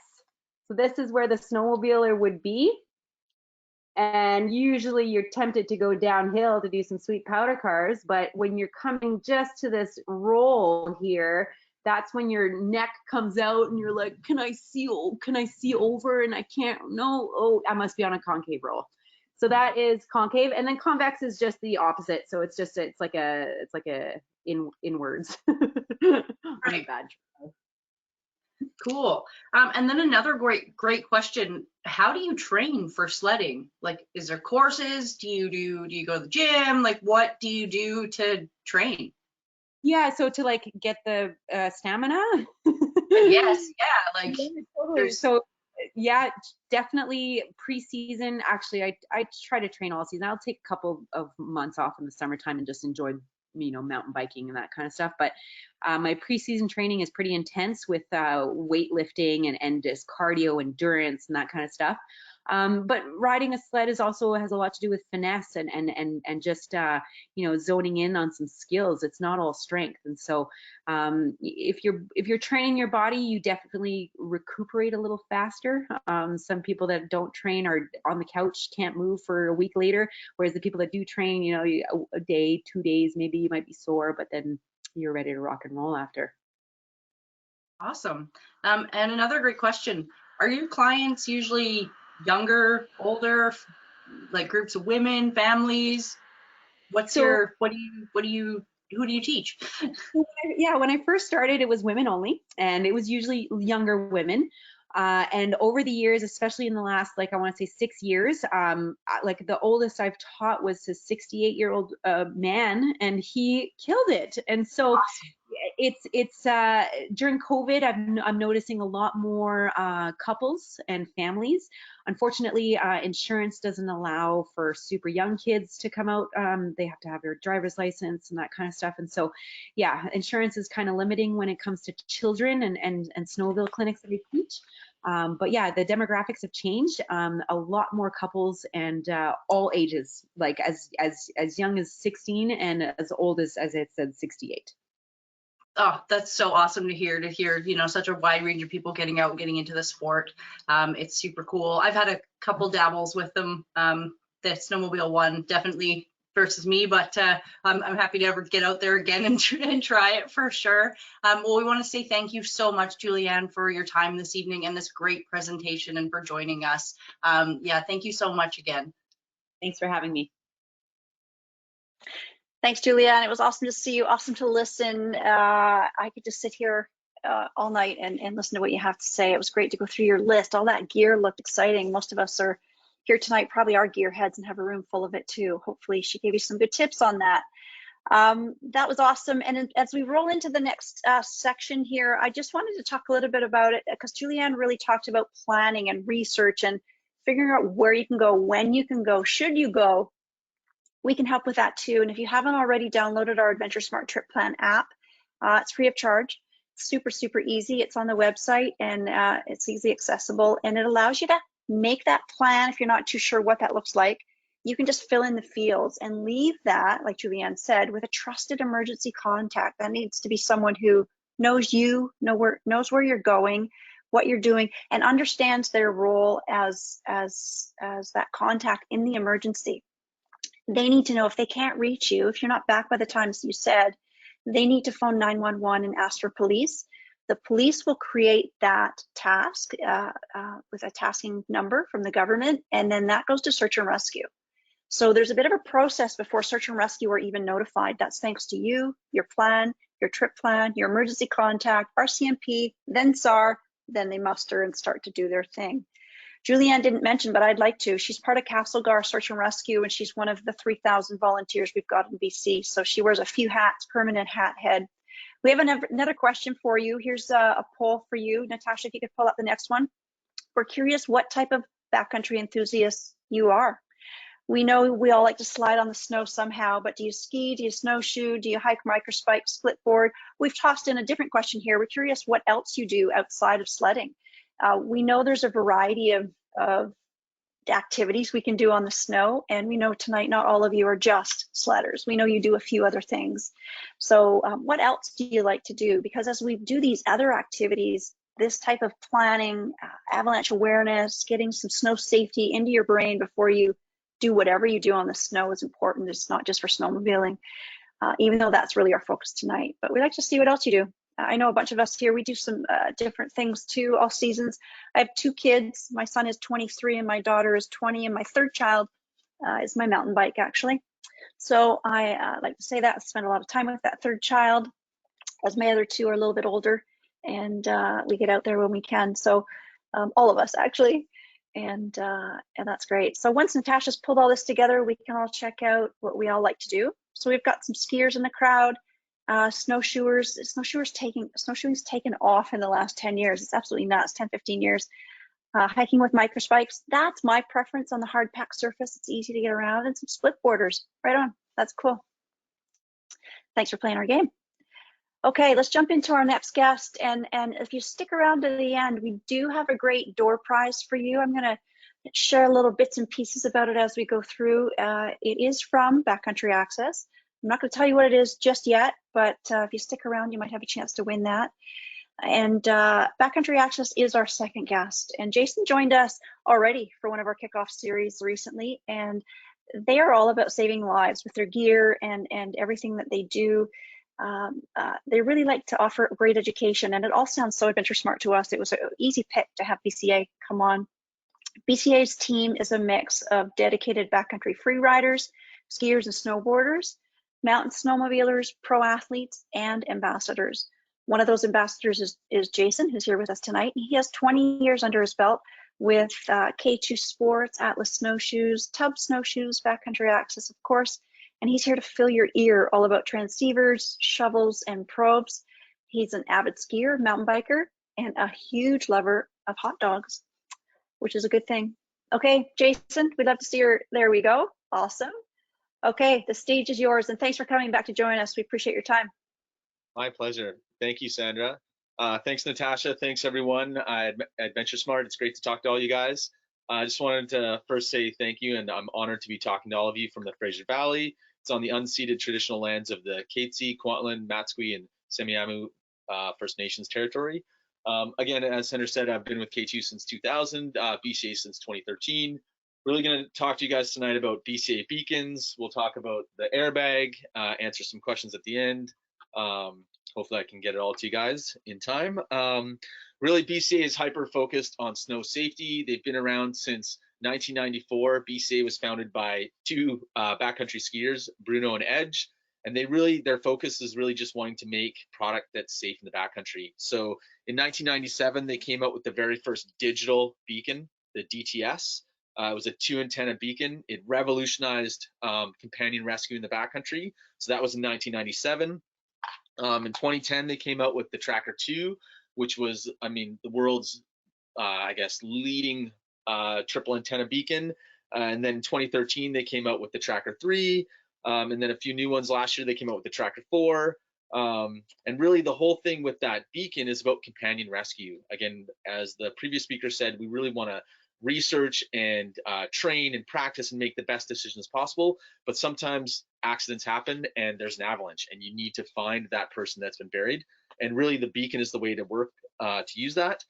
So this is where the snowmobiler would be. And usually you're tempted to go downhill to do some sweet powder cars, but when you're coming just to this roll here, that's when your neck comes out and you're like, can I see over? And I can't, no, oh, I must be on a concave roll. So that is concave, and then convex is just the opposite. So it's like a inwards. Right. Bad. Cool. And then another great question. How do you train for sledding? Like, is there courses? Do you go to the gym? Like, what do you do to train? Yeah, so to like get the stamina. Yes, yeah, like totally. So yeah, definitely pre-season. Actually, I try to train all season. I'll take a couple of months off in the summertime and just enjoy, you know, mountain biking and that kind of stuff. But my pre-season training is pretty intense with weightlifting and just cardio, endurance, and that kind of stuff. But riding a sled has a lot to do with finesse and just you know, zoning in on some skills. It's not all strength. And so if you're training your body, you definitely recuperate a little faster. Some people that don't train are on the couch, can't move for a week later, whereas the people that do train, you know, a day, 2 days, maybe you might be sore, but then you're ready to rock and roll after. Awesome. And another great question. Are your clients usually younger, older, like groups of women, families? Who do you teach? Yeah, when I first started, it was women only, and it was usually younger women. And over the years, especially in the last, like, I want to say 6 years, like the oldest I've taught was a 68-year-old man, and he killed it. And so awesome. It's during COVID, I'm noticing a lot more couples and families. Unfortunately, insurance doesn't allow for super young kids to come out. They have to have their driver's license and that kind of stuff. And so, yeah, insurance is kind of limiting when it comes to children and snowmobile clinics that we teach. But yeah, the demographics have changed. A lot more couples and all ages, like as young as 16 and as old as I said, 68. Oh, that's so awesome to hear, you know, such a wide range of people getting out and getting into the sport. It's super cool. I've had a couple dabbles with them. The snowmobile one definitely versus me, but I'm happy to ever get out there again and try it for sure. Well, we want to say thank you so much, Julianne, for your time this evening and this great presentation and for joining us. Yeah, thank you so much again. Thanks for having me. Thanks, Julianne. It was awesome to see you, awesome to listen. I could just sit here all night and listen to what you have to say. It was great to go through your list. All that gear looked exciting. Most of us are here tonight, probably are gearheads and have a room full of it too. Hopefully she gave you some good tips on that. That was awesome. And as we roll into the next section here, I just wanted to talk a little bit about it because Julianne really talked about planning and research and figuring out where you can go, when you can go, should you go. We can help with that too. And if you haven't already downloaded our AdventureSmart Trip Plan app, it's free of charge. It's super, super easy. It's on the website and it's easily accessible. And it allows you to make that plan if you're not too sure what that looks like. You can just fill in the fields and leave that, like Julianne said, with a trusted emergency contact. That needs to be someone who knows you, knows where you're going, what you're doing, and understands their role as that contact in the emergency. They need to know if they can't reach you, if you're not back by the times you said, they need to phone 911 and ask for police. The police will create that task with a tasking number from the government, and then that goes to search and rescue. So there's a bit of a process before search and rescue are even notified. That's thanks to you, your plan, your trip plan, your emergency contact, RCMP, then SAR, then they muster and start to do their thing. Julianne didn't mention, but I'd like to. She's part of Castlegar Search and Rescue, and she's one of the 3,000 volunteers we've got in BC. So she wears a few hats, permanent hat head. We have another question for you. Here's a poll for you. Natasha, if you could pull up the next one. We're curious what type of backcountry enthusiast you are. We know we all like to slide on the snow somehow, but do you ski, do you snowshoe, do you hike, microspike, split board? We've tossed in a different question here. We're curious what else you do outside of sledding. We know there's a variety of activities we can do on the snow, and we know tonight not all of you are just sledders. We know you do a few other things. So what else do you like to do? Because as we do these other activities, this type of planning, avalanche awareness, getting some snow safety into your brain before you do whatever you do on the snow is important. It's not just for snowmobiling, even though that's really our focus tonight. But we'd like to see what else you do. I know a bunch of us here, we do some different things too, all seasons. I have 2 kids. My son is 23 and my daughter is 20, and my third child is my mountain bike, actually. So I like to say that I spend a lot of time with that third child, as my other 2 are a little bit older, and we get out there when we can. So all of us, actually, and that's great. So once Natasha's pulled all this together, we can all check out what we all like to do. So we've got some skiers in the crowd. Snowshoeing's taken off in the last 10 years. It's absolutely nuts, 10, 15 years. Hiking with microspikes, that's my preference on the hard pack surface. It's easy to get around, and some split boarders. Right on, that's cool. Thanks for playing our game. Okay, let's jump into our next guest. And if you stick around to the end, we do have a great door prize for you. I'm gonna share little bits and pieces about it as we go through. It is from Backcountry Access. I'm not going to tell you what it is just yet, but if you stick around, you might have a chance to win that. And Backcountry Access is our second guest. And Jason joined us already for one of our kickoff series recently. And they are all about saving lives with their gear and everything that they do. They really like to offer great education. And it all sounds so AdventureSmart to us. It was an easy pick to have BCA come on. BCA's team is a mix of dedicated backcountry freeriders, skiers and snowboarders, mountain snowmobilers, pro athletes, and ambassadors. One of those ambassadors is Jason, who's here with us tonight. He has 20 years under his belt with K2 Sports, Atlas Snowshoes, Tub Snowshoes, Backcountry Access, of course, and he's here to fill your ear all about transceivers, shovels, and probes. He's an avid skier, mountain biker, and a huge lover of hot dogs, which is a good thing. Okay, Jason, we'd love to see your, there we go, awesome. Okay, the stage is yours, and thanks for coming back to join us. We appreciate your time. My pleasure. Thank you, Sandra. Thanks, Natasha. Thanks, everyone. AdventureSmart. It's great to talk to all you guys. I just wanted to first say thank you, and I'm honored to be talking to all of you from the Fraser Valley. It's on the unceded traditional lands of the Katzie, Kwantlen, Matsqui, and Semiahmoo First Nations territory. Again, as Senator said, I've been with K2 since 2000, Bca since 2013. Really going to talk to you guys tonight about Bca Beacons. We'll talk about the airbag, answer some questions at the end. Hopefully I can get it all to you guys in time. Really, Bca is hyper-focused on snow safety. They've been around since 1994. Bca was founded by two backcountry skiers, Bruno and Edge, and their focus is really just wanting to make product that's safe in the backcountry. So in 1997, they came out with the very first digital beacon, the DTS. It was a 2-antenna beacon. It revolutionized companion rescue in the backcountry. So that was in 1997. In 2010, they came out with the Tracker 2, which was, I mean, the world's, I guess, leading triple antenna beacon. And then in 2013, they came out with the Tracker 3. And then a few new ones last year, they came out with the Tracker 4. And really the whole thing with that beacon is about companion rescue. Again, as the previous speaker said, we really want to research and train and practice and make the best decisions possible, but sometimes accidents happen and there's an avalanche and you need to find that person that's been buried, and really the beacon is the way to work to use that.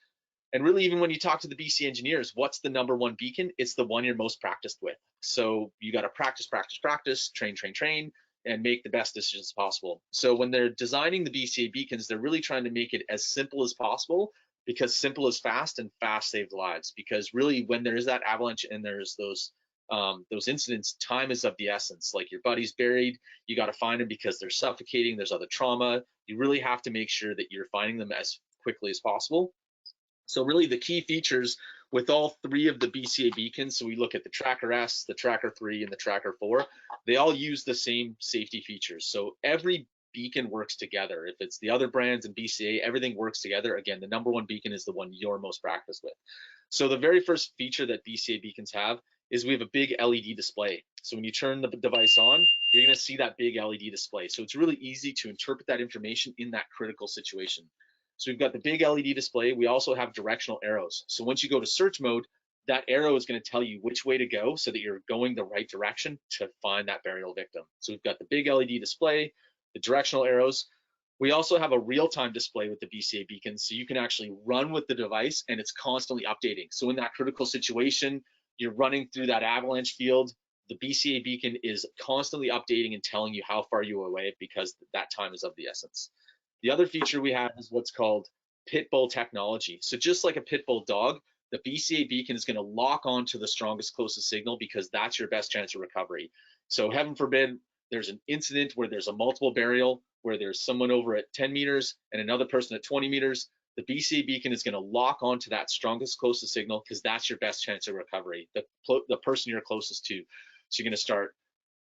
And really, even when you talk to the Bca engineers, what's the #1 beacon? It's the one you're most practiced with. So you got to practice, train, and make the best decisions possible. So when they're designing the Bca beacons, they're really trying to make it as simple as possible, because simple is fast and fast saves lives. Because really, when there is that avalanche and there's those incidents, time is of the essence. Like your buddy's buried, you got to find him because they're suffocating, there's other trauma. You really have to make sure that you're finding them as quickly as possible. So really the key features with all three of the Bca beacons, so we look at the Tracker S, the Tracker 3, and the Tracker 4, they all use the same safety features. So every beacon works together. If it's the other brands and Bca, everything works together. Again, the #1 beacon is the one you're most practiced with. So the very first feature that Bca beacons have is we have a big LED display. So when you turn the device on, you're going to see that big LED display. So it's really easy to interpret that information in that critical situation. So we've got the big LED display. We also have directional arrows. So once you go to search mode, that arrow is going to tell you which way to go so that you're going the right direction to find that burial victim. So we've got the big LED display, the directional arrows. We also have a real-time display with the Bca beacons, so you can actually run with the device and it's constantly updating. So in that critical situation, you're running through that avalanche field, the Bca beacon is constantly updating and telling you how far you are away, because that time is of the essence. The other feature we have is what's called Pitbull technology. So just like a Pitbull dog, the Bca beacon is going to lock onto the strongest, closest signal, because that's your best chance of recovery. So heaven forbid there's an incident where there's a multiple burial, where there's someone over at 10 meters and another person at 20 meters, the Bca beacon is going to lock onto that strongest, closest signal, because that's your best chance of recovery, the person you're closest to. So you're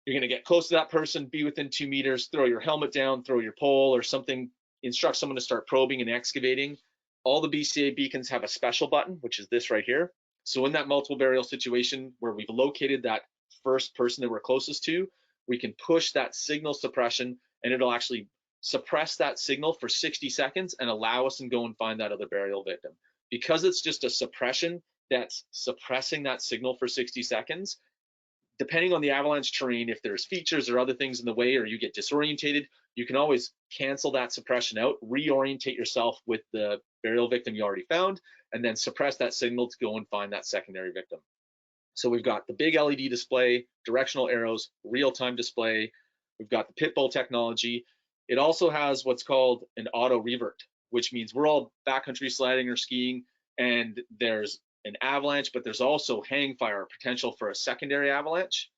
going to get close to that person, be within 2 meters, throw your helmet down, throw your pole or something, instruct someone to start probing and excavating. All the Bca beacons have a special button, which is this right here. So in that multiple burial situation where we've located that first person that we're closest to, we can push that signal suppression and it'll actually suppress that signal for 60 seconds and allow us to go and find that other burial victim. Because it's just a suppression that's suppressing that signal for 60 seconds, depending on the avalanche terrain, if there's features or other things in the way or you get disorientated, you can always cancel that suppression out, reorientate yourself with the burial victim you already found, and then suppress that signal to go and find that secondary victim. So we've got the big LED display, directional arrows, real-time display. We've got the Pitbull technology. It also has what's called an auto revert, which means we're all backcountry sledding or skiing and there's an avalanche, but there's also hang fire, potential for a secondary avalanche.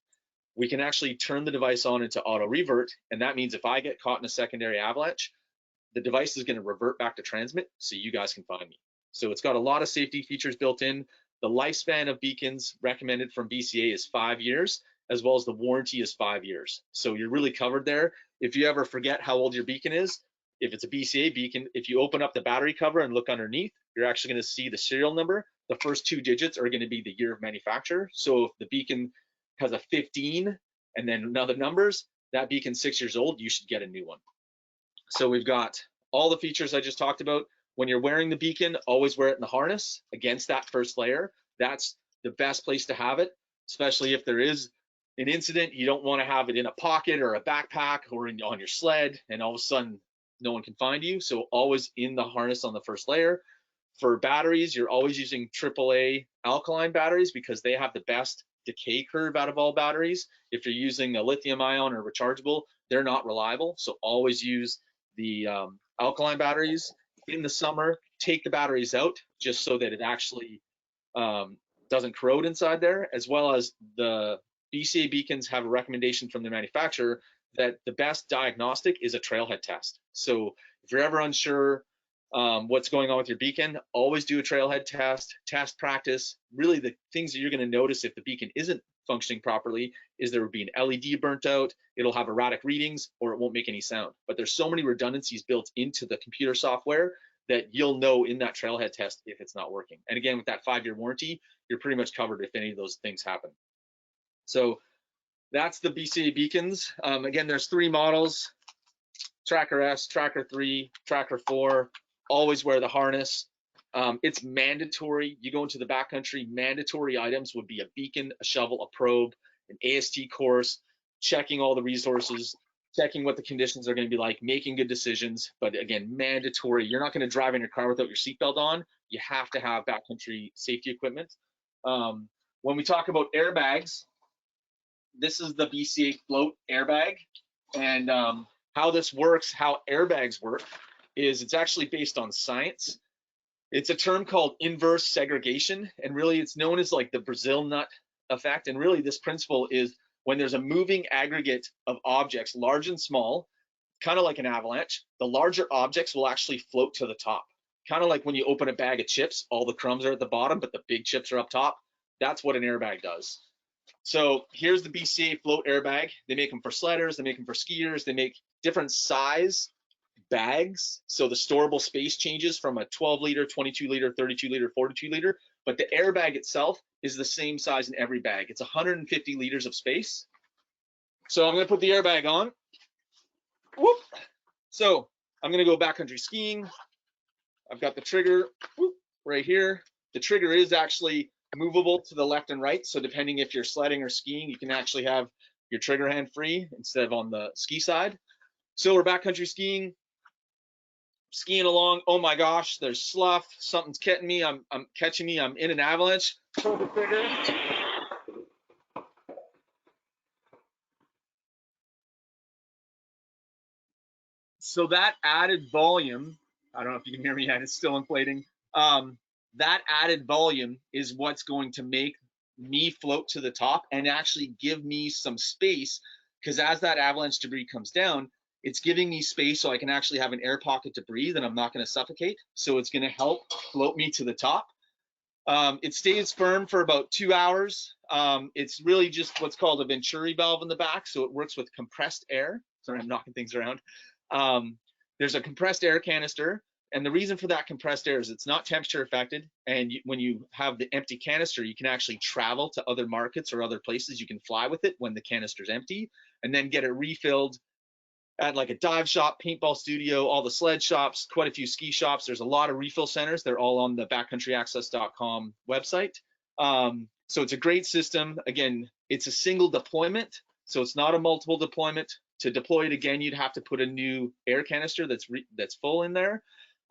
We can actually turn the device on into auto revert, and that means if I get caught in a secondary avalanche, the device is going to revert back to transmit so you guys can find me. So it's got a lot of safety features built in. The lifespan of beacons recommended from Bca is 5 years, as well as the warranty is 5 years. So you're really covered there. If you ever forget how old your beacon is, if it's a Bca beacon, if you open up the battery cover and look underneath, you're actually going to see the serial number. The first 2 digits are going to be the year of manufacture. So if the beacon has a 15 and then another numbers, that beacon's 6 years old, you should get a new one. So we've got all the features I just talked about. When you're wearing the beacon, always wear it in the harness against that first layer. That's the best place to have it, especially if there is an incident. You don't want to have it in a pocket or a backpack or on your sled, and all of a sudden no one can find you. So always in the harness on the first layer. For batteries, you're always using AAA alkaline batteries because they have the best decay curve out of all batteries. If you're using a lithium ion or rechargeable, they're not reliable. So always use the alkaline batteries. In the summer, take the batteries out just so that it actually doesn't corrode inside there, as well as the Bca Beacons have a recommendation from the manufacturer that the best diagnostic is a trailhead test. So if you're ever unsure what's going on with your beacon, always do a trailhead test practice. Really the things that you're going to notice if the beacon isn't functioning properly is there will be an LED burnt out, it'll have erratic readings, or it won't make any sound. But there's so many redundancies built into the computer software that you'll know in that trailhead test if it's not working. And again, with that 5-year warranty, you're pretty much covered if any of those things happen. So that's the Bca Beacons. Again, there's 3 models: Tracker S, Tracker 3, Tracker 4. Always wear the harness. It's mandatory. You go into the backcountry, mandatory items would be a beacon, a shovel, a probe, an AST course, checking all the resources, checking what the conditions are going to be like, making good decisions. But again, mandatory. You're not going to drive in your car without your seatbelt on. You have to have backcountry safety equipment. When we talk about airbags, this is the Bca Float Airbag. And how this works, how airbags work, is it's actually based on science. It's a term called inverse segregation, and really it's known as like the Brazil nut effect. And really this principle is when there's a moving aggregate of objects, large and small, kind of like an avalanche, the larger objects will actually float to the top. Kind of like when you open a bag of chips, all the crumbs are at the bottom, but the big chips are up top. That's what an airbag does. So here's the Bca Float Airbag. They make them for sledders, they make them for skiers, they make different size bags. So the storable space changes from a 12-liter, 22-liter, 32-liter, 42-liter, but the airbag itself is the same size in every bag. It's 150 liters of space. So I'm gonna put the airbag on. Whoop. So I'm gonna go backcountry skiing. I've got the trigger right here. The trigger is actually movable to the left and right. So depending if you're sledding or skiing, you can actually have your trigger hand free instead of on the ski side. So we're backcountry skiing along. Oh my gosh, there's slough. Something's catching me. I'm catching me. I'm in an avalanche. Pull the trigger. So that added volume, I don't know if you can hear me yet, it's still inflating. That added volume is what's going to make me float to the top and actually give me some space, because as that avalanche debris comes down, it's giving me space so I can actually have an air pocket to breathe and I'm not going to suffocate. So it's going to help float me to the top. It stays firm for about 2 hours. It's really just what's called a Venturi valve in the back. So it works with compressed air. Sorry, I'm knocking things around. There's a compressed air canister. And the reason for that compressed air is it's not temperature affected. And when you have the empty canister, you can actually travel to other markets or other places. You can fly with it when the canister's empty and then get it refilled at like a dive shop, paintball studio, all the sled shops, quite a few ski shops. There's a lot of refill centers. They're all on the backcountryaccess.com website. So it's a great system. Again, it's a single deployment. So it's not a multiple deployment. To deploy it again, you'd have to put a new air canister that's full in there.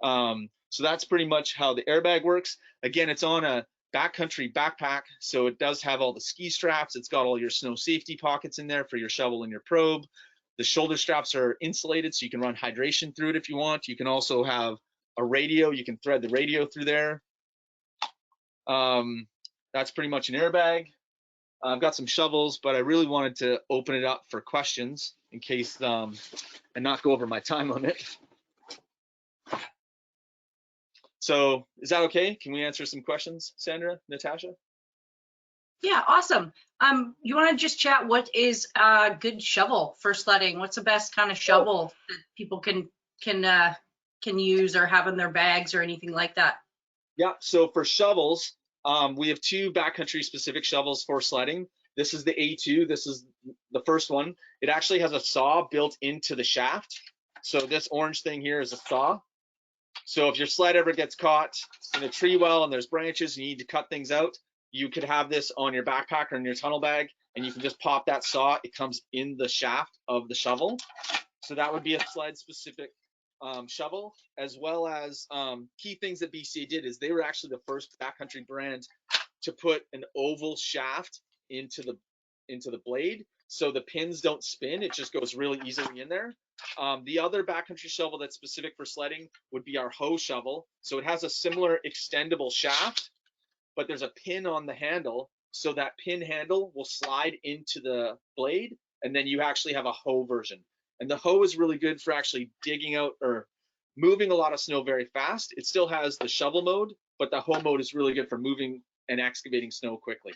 So that's pretty much how the airbag works. Again, it's on a backcountry backpack, so it does have all the ski straps. It's got all your snow safety pockets in there for your shovel and your probe. The shoulder straps are insulated, so you can run hydration through it if you want. You can also have a radio. You can thread the radio through there. That's pretty much an airbag. I've got some shovels, but I really wanted to open it up for questions in case and not go over my time limit. So is that okay? Can we answer some questions, Sandra, Natasha? Yeah, awesome. You want to just chat, what is a good shovel for sledding? What's the best kind of shovel that people can use or have in their bags or anything like that? Yeah, so for shovels, we have 2 backcountry specific shovels for sledding. This is the A2, this is the first one. It actually has a saw built into the shaft. So this orange thing here is a saw. So if your sled ever gets caught in a tree well and there's branches, you need to cut things out, you could have this on your backpack or in your tunnel bag, and you can just pop that saw. It comes in the shaft of the shovel. So that would be a sled specific shovel, as well as key things that BCA did is they were actually the first backcountry brand to put an oval shaft into the blade, so the pins don't spin. It just goes really easily in there. The other backcountry shovel that's specific for sledding would be our Hoe Shovel. So it has a similar extendable shaft, but there's a pin on the handle, so that pin handle will slide into the blade, and then you actually have a hoe version. And the hoe is really good for actually digging out or moving a lot of snow very fast. It still has the shovel mode, but the hoe mode is really good for moving and excavating snow quickly.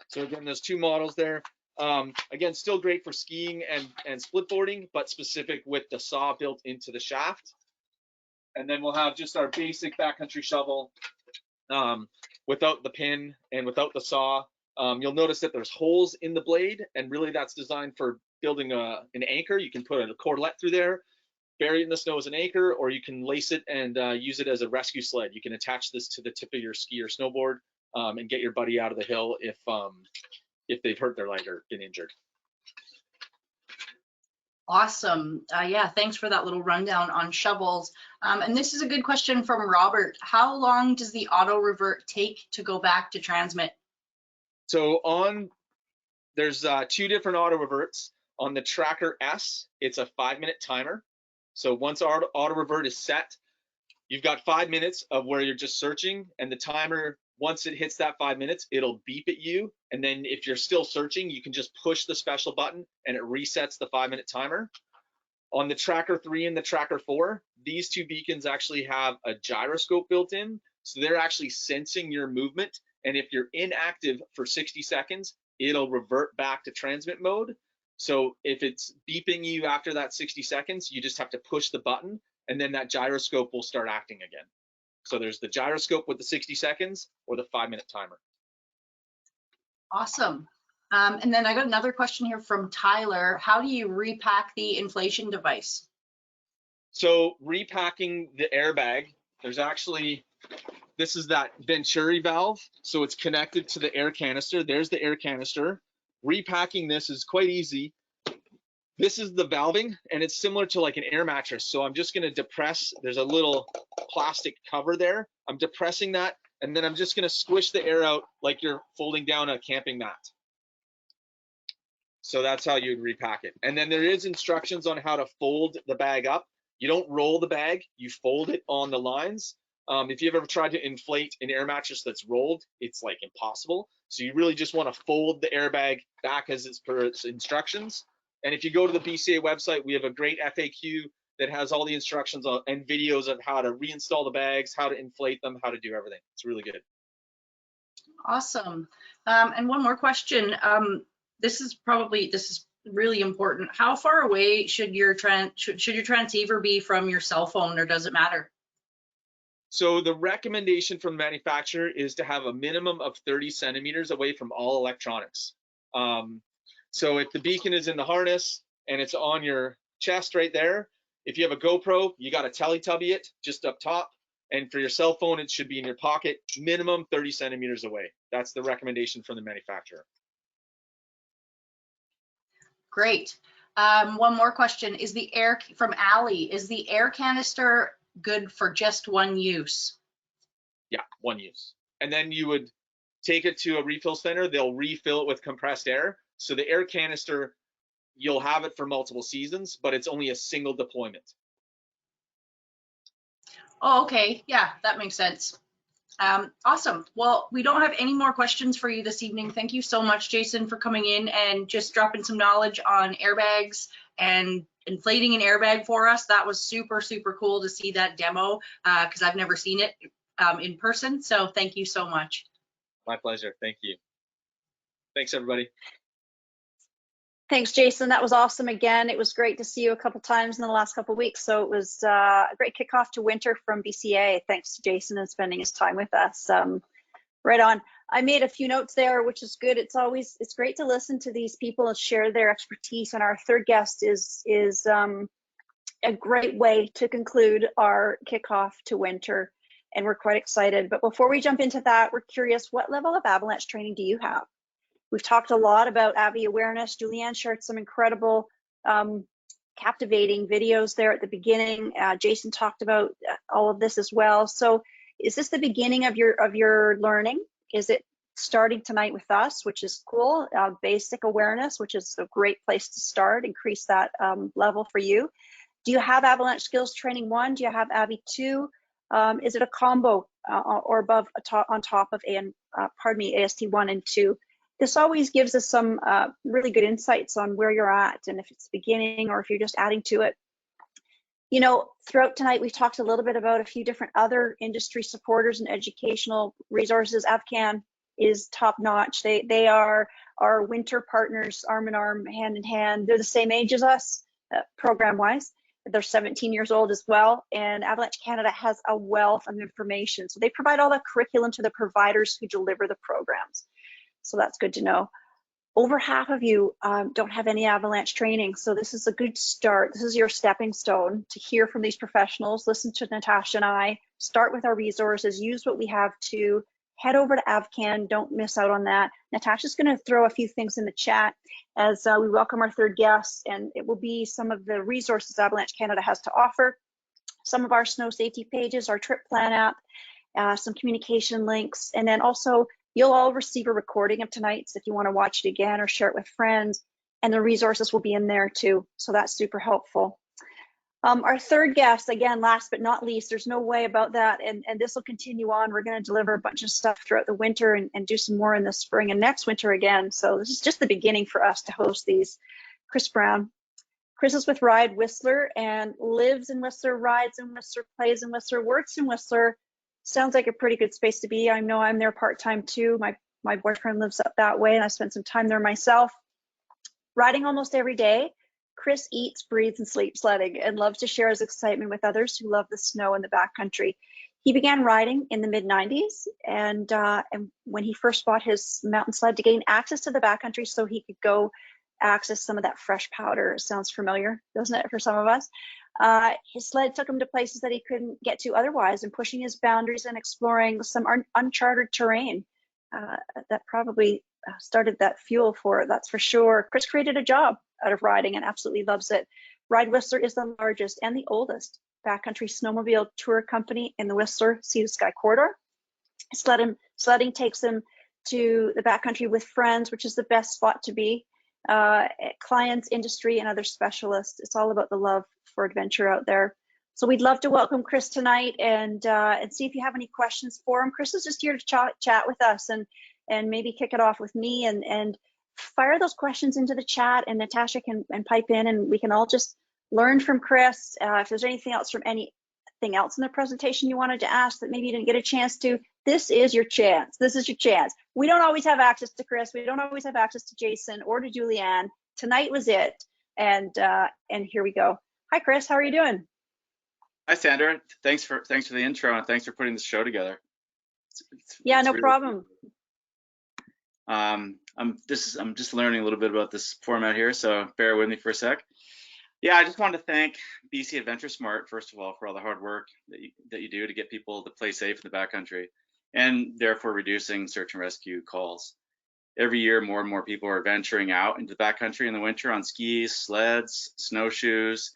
So again, there's two models there. Again, still great for skiing and split boarding, but specific with the saw built into the shaft. And then we'll have just our basic backcountry shovel without the pin and without the saw. You'll notice that there's holes in the blade, and really that's designed for building an anchor. You can put a cordelette through there, bury it in the snow as an anchor, or you can lace it and use it as a rescue sled. You can attach this to the tip of your ski or snowboard and get your buddy out of the hill if they've hurt their leg or been injured. Awesome. Yeah, thanks for that little rundown on shovels. And this is a good question from Robert. How long does the auto revert take to go back to transmit? So there's two different auto reverts. On the Tracker S, it's a 5-minute timer. So once auto revert is set, you've got 5 minutes of where you're just searching, and the timer, once it hits that 5 minutes, it'll beep at you. And then if you're still searching, you can just push the special button and it resets the 5-minute timer. On the Tracker 3 and the Tracker 4, these two beacons actually have a gyroscope built in. So they're actually sensing your movement. And if you're inactive for 60 seconds, it'll revert back to transmit mode. So if it's beeping you after that 60 seconds, you just have to push the button, and then that gyroscope will start acting again. So there's the gyroscope with the 60 seconds or the 5-minute timer. Awesome. And then I got another question here from Tyler. How do you repack the inflation device? So repacking the airbag, there's actually, this is that Venturi valve. So it's connected to the air canister. There's the air canister. Repacking this is quite easy. This is the valving, and it's similar to like an air mattress. So I'm just gonna depress, there's a little plastic cover there. I'm depressing that, and then I'm just gonna squish the air out like you're folding down a camping mat. So that's how you'd repack it. And then there is instructions on how to fold the bag up. You don't roll the bag, you fold it on the lines. If you've ever tried to inflate an air mattress that's rolled, it's like impossible. So you really just want to fold the airbag back as it's per its instructions. And if you go to the BCA website, we have a great FAQ that has all the instructions and videos of how to reinstall the bags, how to inflate them, how to do everything. It's really good. Awesome. And one more question. This is really important. How far away should your transceiver be from your cell phone, or does it matter? So the recommendation from the manufacturer is to have a minimum of 30 centimeters away from all electronics. So if the beacon is in the harness and it's on your chest right there, if you have a GoPro, you got to Teletubby it just up top. And for your cell phone, it should be in your pocket, minimum 30 centimeters away. That's the recommendation from the manufacturer. Great. One more question. From Allie, is the air canister good for just one use? Yeah, one use. And then you would take it to a refill center. They'll refill it with compressed air. So the air canister, you'll have it for multiple seasons, but it's only a single deployment. Oh, okay. Yeah, that makes sense. Awesome. Well, we don't have any more questions for you this evening. Thank you so much, Jason, for coming in and just dropping some knowledge on airbags and inflating an airbag for us. That was super, super cool to see that demo because I've never seen it in person. So thank you so much. My pleasure. Thank you. Thanks, everybody. Thanks, Jason. That was awesome again. It was great to see you a couple times in the last couple of weeks. So it was a great kickoff to winter from BCA. Thanks to Jason and spending his time with us. Right on. I made a few notes there, which is good. It's great to listen to these people and share their expertise. And our third guest is a great way to conclude our kickoff to winter, and we're quite excited. But before we jump into that, we're curious, what level of avalanche training do you have? We've talked a lot about Avi awareness. Julianne shared some incredible, captivating videos there at the beginning. Jason talked about all of this as well. So is this the beginning of your learning? Is it starting tonight with us, which is cool? Basic awareness, which is a great place to start, increase that level for you. Do you have Avalanche Skills Training 1? Do you have Avi 2? Is it a combo or above, on top of AST 1 and 2? This always gives us some really good insights on where you're at, and if it's beginning or if you're just adding to it. You know, throughout tonight, we've talked a little bit about a few different other industry supporters and educational resources. AvCan is top notch. They are our winter partners, arm in arm, hand in hand. They're the same age as us, program wise. They're 17 years old as well, and Avalanche Canada has a wealth of information. So they provide all the curriculum to the providers who deliver the programs. So that's good to know. Over half of you don't have any avalanche training, so this is a good start. This is your stepping stone to hear from these professionals. Listen to Natasha and I, start with our resources, use what we have to, head over to AvCan, don't miss out on that. Natasha's gonna throw a few things in the chat as we welcome our third guest, and it will be some of the resources Avalanche Canada has to offer, some of our snow safety pages, our trip plan app, some communication links, and then also you'll all receive a recording of tonight's if you want to watch it again or share it with friends, and the resources will be in there too, so that's super helpful. Our third guest, again, last but not least, there's no way about that, and this will continue on. We're going to deliver a bunch of stuff throughout the winter and do some more in the spring and next winter again, so this is just the beginning for us to host these. Chris Brown. Chris is with Ride Whistler and lives in Whistler, rides in Whistler, plays in Whistler, works in Whistler. Sounds like a pretty good space to be. I know I'm there part-time too. My boyfriend lives up that way, and I spent some time there myself. Riding almost every day, Chris eats, breathes, and sleeps sledding and loves to share his excitement with others who love the snow in the backcountry. He began riding in the mid-90s, and when he first bought his mountain sled to gain access to the backcountry so he could go access some of that fresh powder. It sounds familiar, doesn't it, for some of us? His sled took him to places that he couldn't get to otherwise, and pushing his boundaries and exploring some uncharted terrain. That probably started that fuel for it, that's for sure. Chris created a job out of riding and absolutely loves it. Ride Whistler is the largest and the oldest backcountry snowmobile tour company in the Whistler Sea to Sky corridor. Sledding takes him to the backcountry with friends, which is the best spot to be. Clients, industry, and other specialists. It's all about the love for adventure out there. So we'd love to welcome Chris tonight and see if you have any questions for him. Chris is just here to chat with us and maybe kick it off with me and fire those questions into the chat, and Natasha can pipe in, and we can all just learn from Chris. If there's anything else from anything else in the presentation you wanted to ask that maybe you didn't get a chance to, this is your chance. This is your chance. We don't always have access to Chris. We don't always have access to Jason or to Julianne. Tonight was it, and here we go. Hi, Chris. How are you doing? Hi, Sandra. Thanks for the intro, and thanks for putting this show together. It's no really problem. I'm just learning a little bit about this format here, so bear with me for a sec. Yeah, I just wanted to thank BC AdventureSmart, first of all, for all the hard work that you do to get people to play safe in the backcountry, and therefore reducing search and rescue calls. Every year, more and more people are venturing out into the backcountry in the winter on skis, sleds, snowshoes,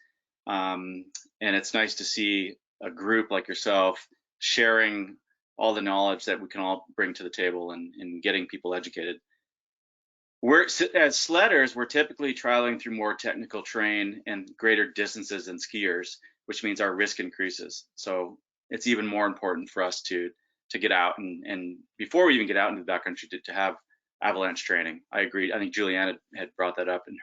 and it's nice to see a group like yourself sharing all the knowledge that we can all bring to the table and getting people educated. As sledders, we're typically trialing through more technical terrain and greater distances than skiers, which means our risk increases. So it's even more important for us to get out and before we even get out into the backcountry to have avalanche training. I agree. I think Julianne had brought that up in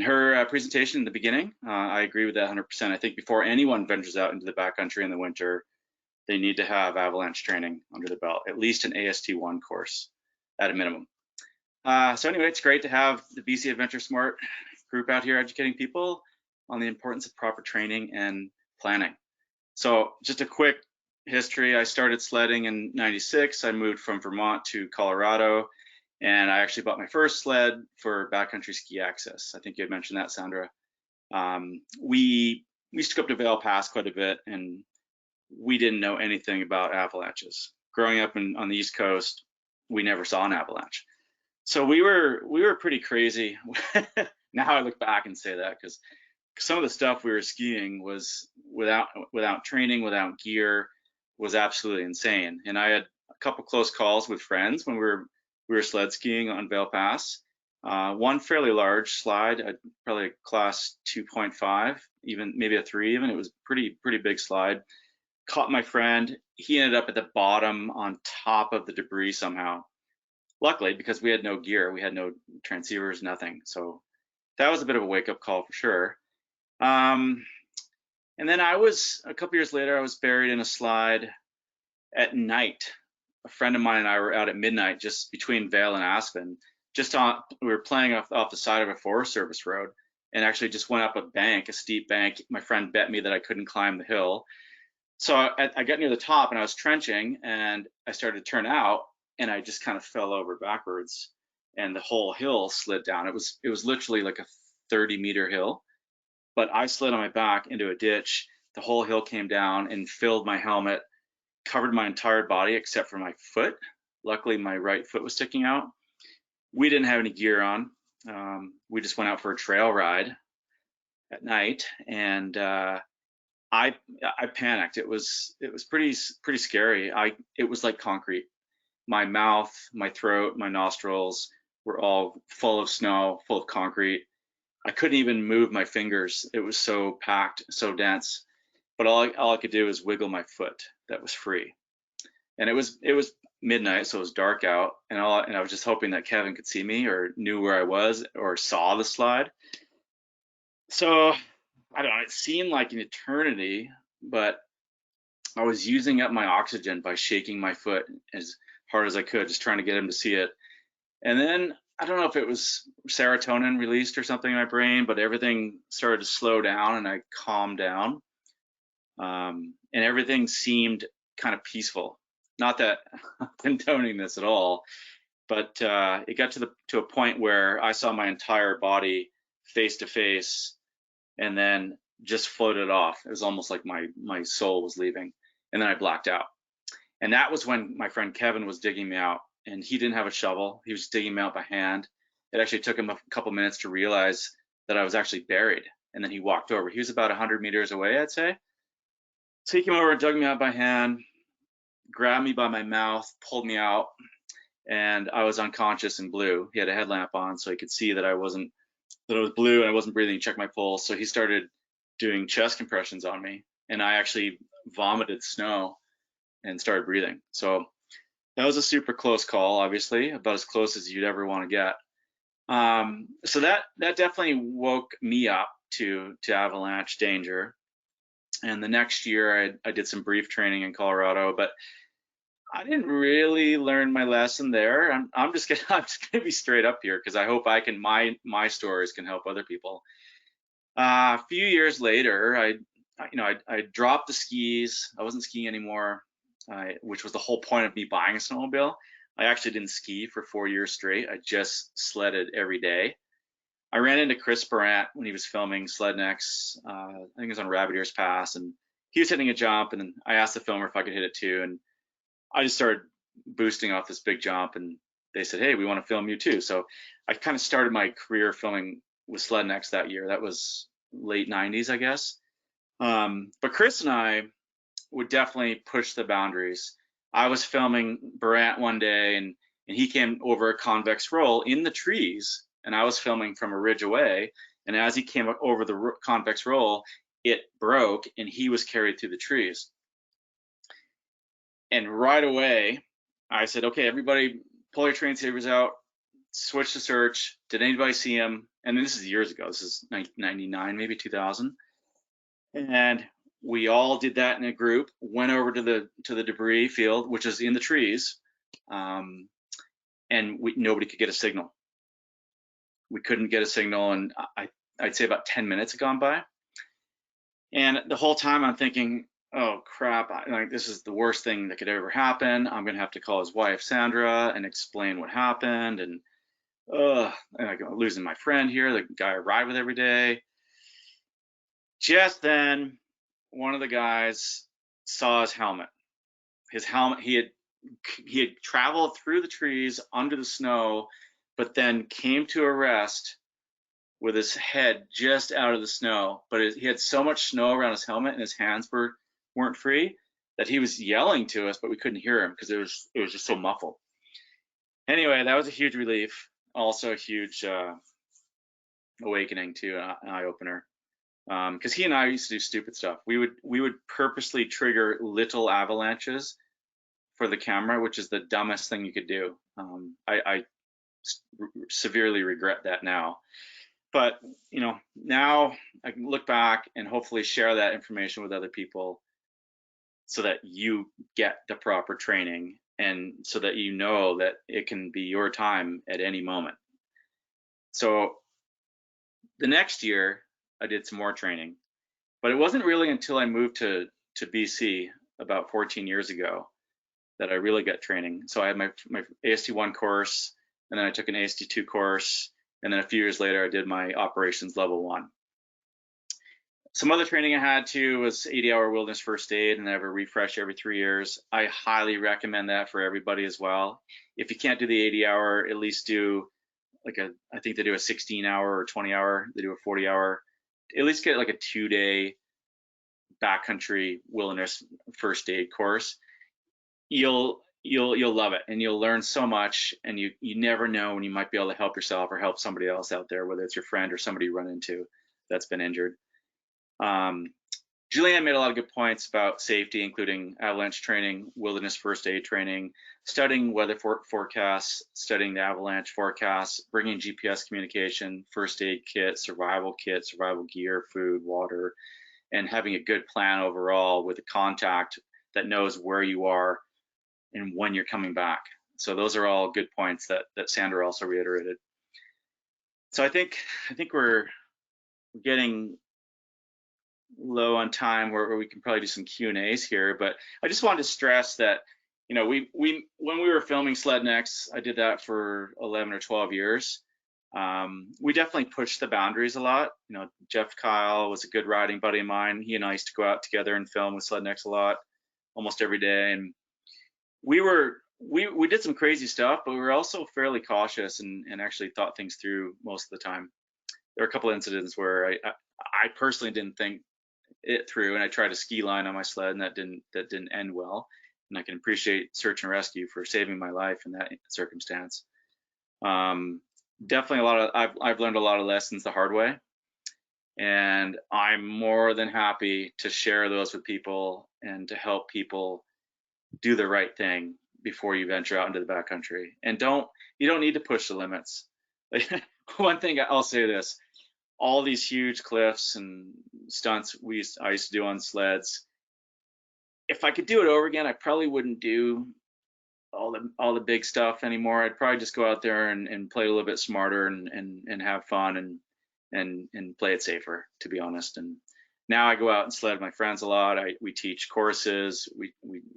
her presentation in the beginning. I agree with that 100%. I think before anyone ventures out into the backcountry in the winter, they need to have avalanche training under the belt, at least an AST1 course at a minimum. So anyway, it's great to have the BC AdventureSmart group out here educating people on the importance of proper training and planning. So just a quick history. I started sledding in '96. I moved from Vermont to Colorado, and I actually bought my first sled for backcountry ski access. I think you had mentioned that, Sandra. We used to go up to Vail Pass quite a bit, and we didn't know anything about avalanches. Growing up on the East Coast, we never saw an avalanche. So we were pretty crazy. Now I look back and say that, because some of the stuff we were skiing was without training, without gear, was absolutely insane. And I had a couple close calls with friends when we were sled skiing on Vail Pass. One fairly large slide, probably a class 2.5, even maybe a 3 even. It was pretty big slide. Caught my friend. He ended up at the bottom on top of the debris somehow. Luckily, because we had no gear, we had no transceivers, nothing. So that was a bit of a wake-up call for sure. And then a couple years later, I was buried in a slide at night. A friend of mine and I were out at midnight, just between Vail and Aspen. We were playing off the side of a Forest Service road, and actually just went up a steep bank. My friend bet me that I couldn't climb the hill. So I got near the top and I was trenching, and I started to turn out, and I just kind of fell over backwards, and the whole hill slid down. It was literally like a 30-meter hill, but I slid on my back into a ditch. The whole hill came down and filled my helmet, covered my entire body except for my foot. Luckily, my right foot was sticking out. We didn't have any gear on. We just went out for a trail ride at night, and I panicked. It was pretty scary. It was like concrete. My mouth, my throat, my nostrils were all full of snow, full of concrete. I couldn't even move my fingers. It was so packed, so dense. But all I could do was wiggle my foot that was free. And it was midnight, so it was dark out, and I was just hoping that Kevin could see me or knew where I was or saw the slide. So I don't know, it seemed like an eternity, but I was using up my oxygen by shaking my foot as hard as I could, just trying to get him to see it. And then I don't know if it was serotonin released or something in my brain, but everything started to slow down and I calmed down. And everything seemed kind of peaceful. Not that I'm condoning this at all, but it got to a point where I saw my entire body face to face, and then just floated off. It was almost like my soul was leaving, and then I blacked out. And that was when my friend Kevin was digging me out, and he didn't have a shovel. He was digging me out by hand. It actually took him a couple minutes to realize that I was actually buried, and then he walked over. He was about 100 meters away, I'd say. So he came over and dug me out by hand, grabbed me by my mouth, pulled me out, and I was unconscious and blue. He had a headlamp on, so he could see that I was blue and I wasn't breathing. He checked my pulse, so he started doing chest compressions on me, and I actually vomited snow and started breathing. So that was a super close call, obviously, about as close as you'd ever want to get. So that definitely woke me up to avalanche danger. And the next year I did some brief training in Colorado, but I didn't really learn my lesson there. I'm just gonna be straight up here, because I hope my stories can help other people. A few years later, I dropped the skis. I wasn't skiing anymore, which was the whole point of me buying a snowmobile. I actually didn't ski for 4 years straight. I just sledded every day. I ran into Chris Barant when he was filming Sled Next. I think it was on Rabbit Ears Pass, and he was hitting a jump, and then I asked the filmer if I could hit it too, and I just started boosting off this big jump, and they said, hey, we want to film you too. So I kind of started my career filming with Sled Next that year. That was late 90s, I guess. But Chris and I would definitely push the boundaries. I was filming Barant one day, and he came over a Convex Roll in the trees, and I was filming from a ridge away. And as he came over the Convex Roll, it broke, and he was carried through the trees. And right away, I said, okay, everybody pull your train savers out, switch to search. Did anybody see him? And this is years ago. This is 1999, maybe 2000. And we all did that in a group, went over to the debris field, which is in the trees, and nobody could get a signal. We couldn't get a signal, and I'd say about 10 minutes had gone by. And the whole time I'm thinking, oh crap, like this is the worst thing that could ever happen. I'm gonna have to call his wife Sandra and explain what happened, and I'm losing my friend here, the guy I ride with every day. Just then, one of the guys saw his helmet. He had traveled through the trees under the snow, but then came to a rest with his head just out of the snow. But he had so much snow around his helmet and his hands weren't free that he was yelling to us, but we couldn't hear him because it was just so muffled. Anyway, that was a huge relief. Also a huge awakening to an eye opener. Because he and I used to do stupid stuff. We would purposely trigger little avalanches for the camera, which is the dumbest thing you could do. I severely regret that now. But now I can look back and hopefully share that information with other people so that you get the proper training and so that you know that it can be your time at any moment. So the next year I did some more training, but it wasn't really until I moved to BC about 14 years ago that I really got training. So I had my AST1 course, and then I took an AST2 course, and then a few years later I did my operations level 1. Some other training I had too was 80-hour wilderness first aid, and I have a refresh every 3 years. I highly recommend that for everybody as well. If you can't do the 80-hour, at least do I think they do a 16-hour or 20-hour, they do a 40-hour, at least get like a 2-day backcountry wilderness first aid course. You'll love it, and you'll learn so much, and you never know when you might be able to help yourself or help somebody else out there, whether it's your friend or somebody you run into that's been injured. Julianne made a lot of good points about safety, including avalanche training, wilderness first aid training, studying weather forecasts, studying the avalanche forecasts, bringing GPS communication, first aid kit, survival gear, food, water, and having a good plan overall with a contact that knows where you are and when you're coming back. So those are all good points that Sandra also reiterated. So I think we're getting low on time where we can probably do some Q&As here, but I just wanted to stress that when we were filming Sled Next, I did that for 11 or 12 years. We definitely pushed the boundaries a lot. Jeff Kyle was a good riding buddy of mine. He and I used to go out together and film with Sled Next a lot, almost every day, and we did some crazy stuff, but we were also fairly cautious and actually thought things through most of the time. There were a couple of incidents where I personally didn't think it through, and I tried a ski line on my sled, and that didn't end well. And I can appreciate search and rescue for saving my life in that circumstance. Definitely I've learned a lot of lessons the hard way, and I'm more than happy to share those with people and to help people do the right thing before you venture out into the backcountry. And you don't need to push the limits. One thing I'll say this: all these huge cliffs and stunts I used to do on sleds, if I could do it over again, I probably wouldn't do all the big stuff anymore. I'd probably just go out there and play a little bit smarter and have fun and play it safer, to be honest. And now I go out and sled with my friends a lot. We teach courses, we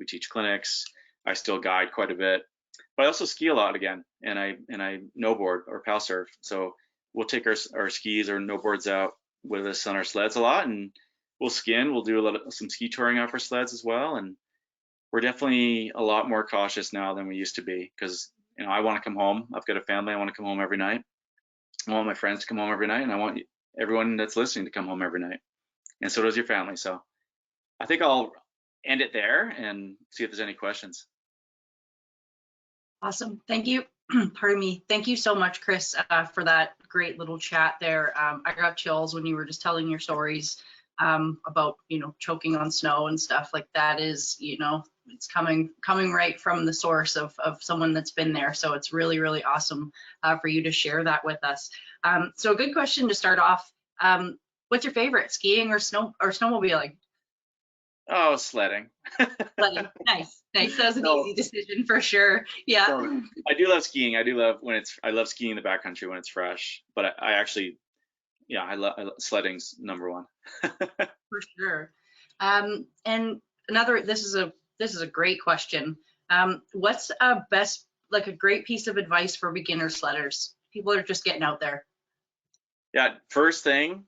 teach clinics. I still guide quite a bit, but I also ski a lot again, and I snowboard or pow surf. So we'll take our skis or snowboards out with us on our sleds a lot, and we'll skin. We'll do some ski touring off our sleds as well, and we're definitely a lot more cautious now than we used to be, because I want to come home. I've got a family. I want to come home every night. I want my friends to come home every night, and I want everyone that's listening to come home every night, and so does your family. So I think I'll end it there and see if there's any questions. Awesome. Thank you. Pardon me. Thank you so much, Chris, for that great little chat there. I got chills when you were just telling your stories about, choking on snow and stuff like that. Is, it's coming right from the source of someone that's been there. So it's really, really awesome for you to share that with us. So a good question to start off. What's your favorite, skiing or snowmobiling? Oh, sledding. Sledding. Nice. That was an easy decision for sure. Yeah. So, I do love skiing. I love skiing in the backcountry when it's fresh, but I actually, I love sledding's number one. For sure. And this is a great question. What's a great piece of advice for beginner sledders? People are just getting out there. Yeah. First thing,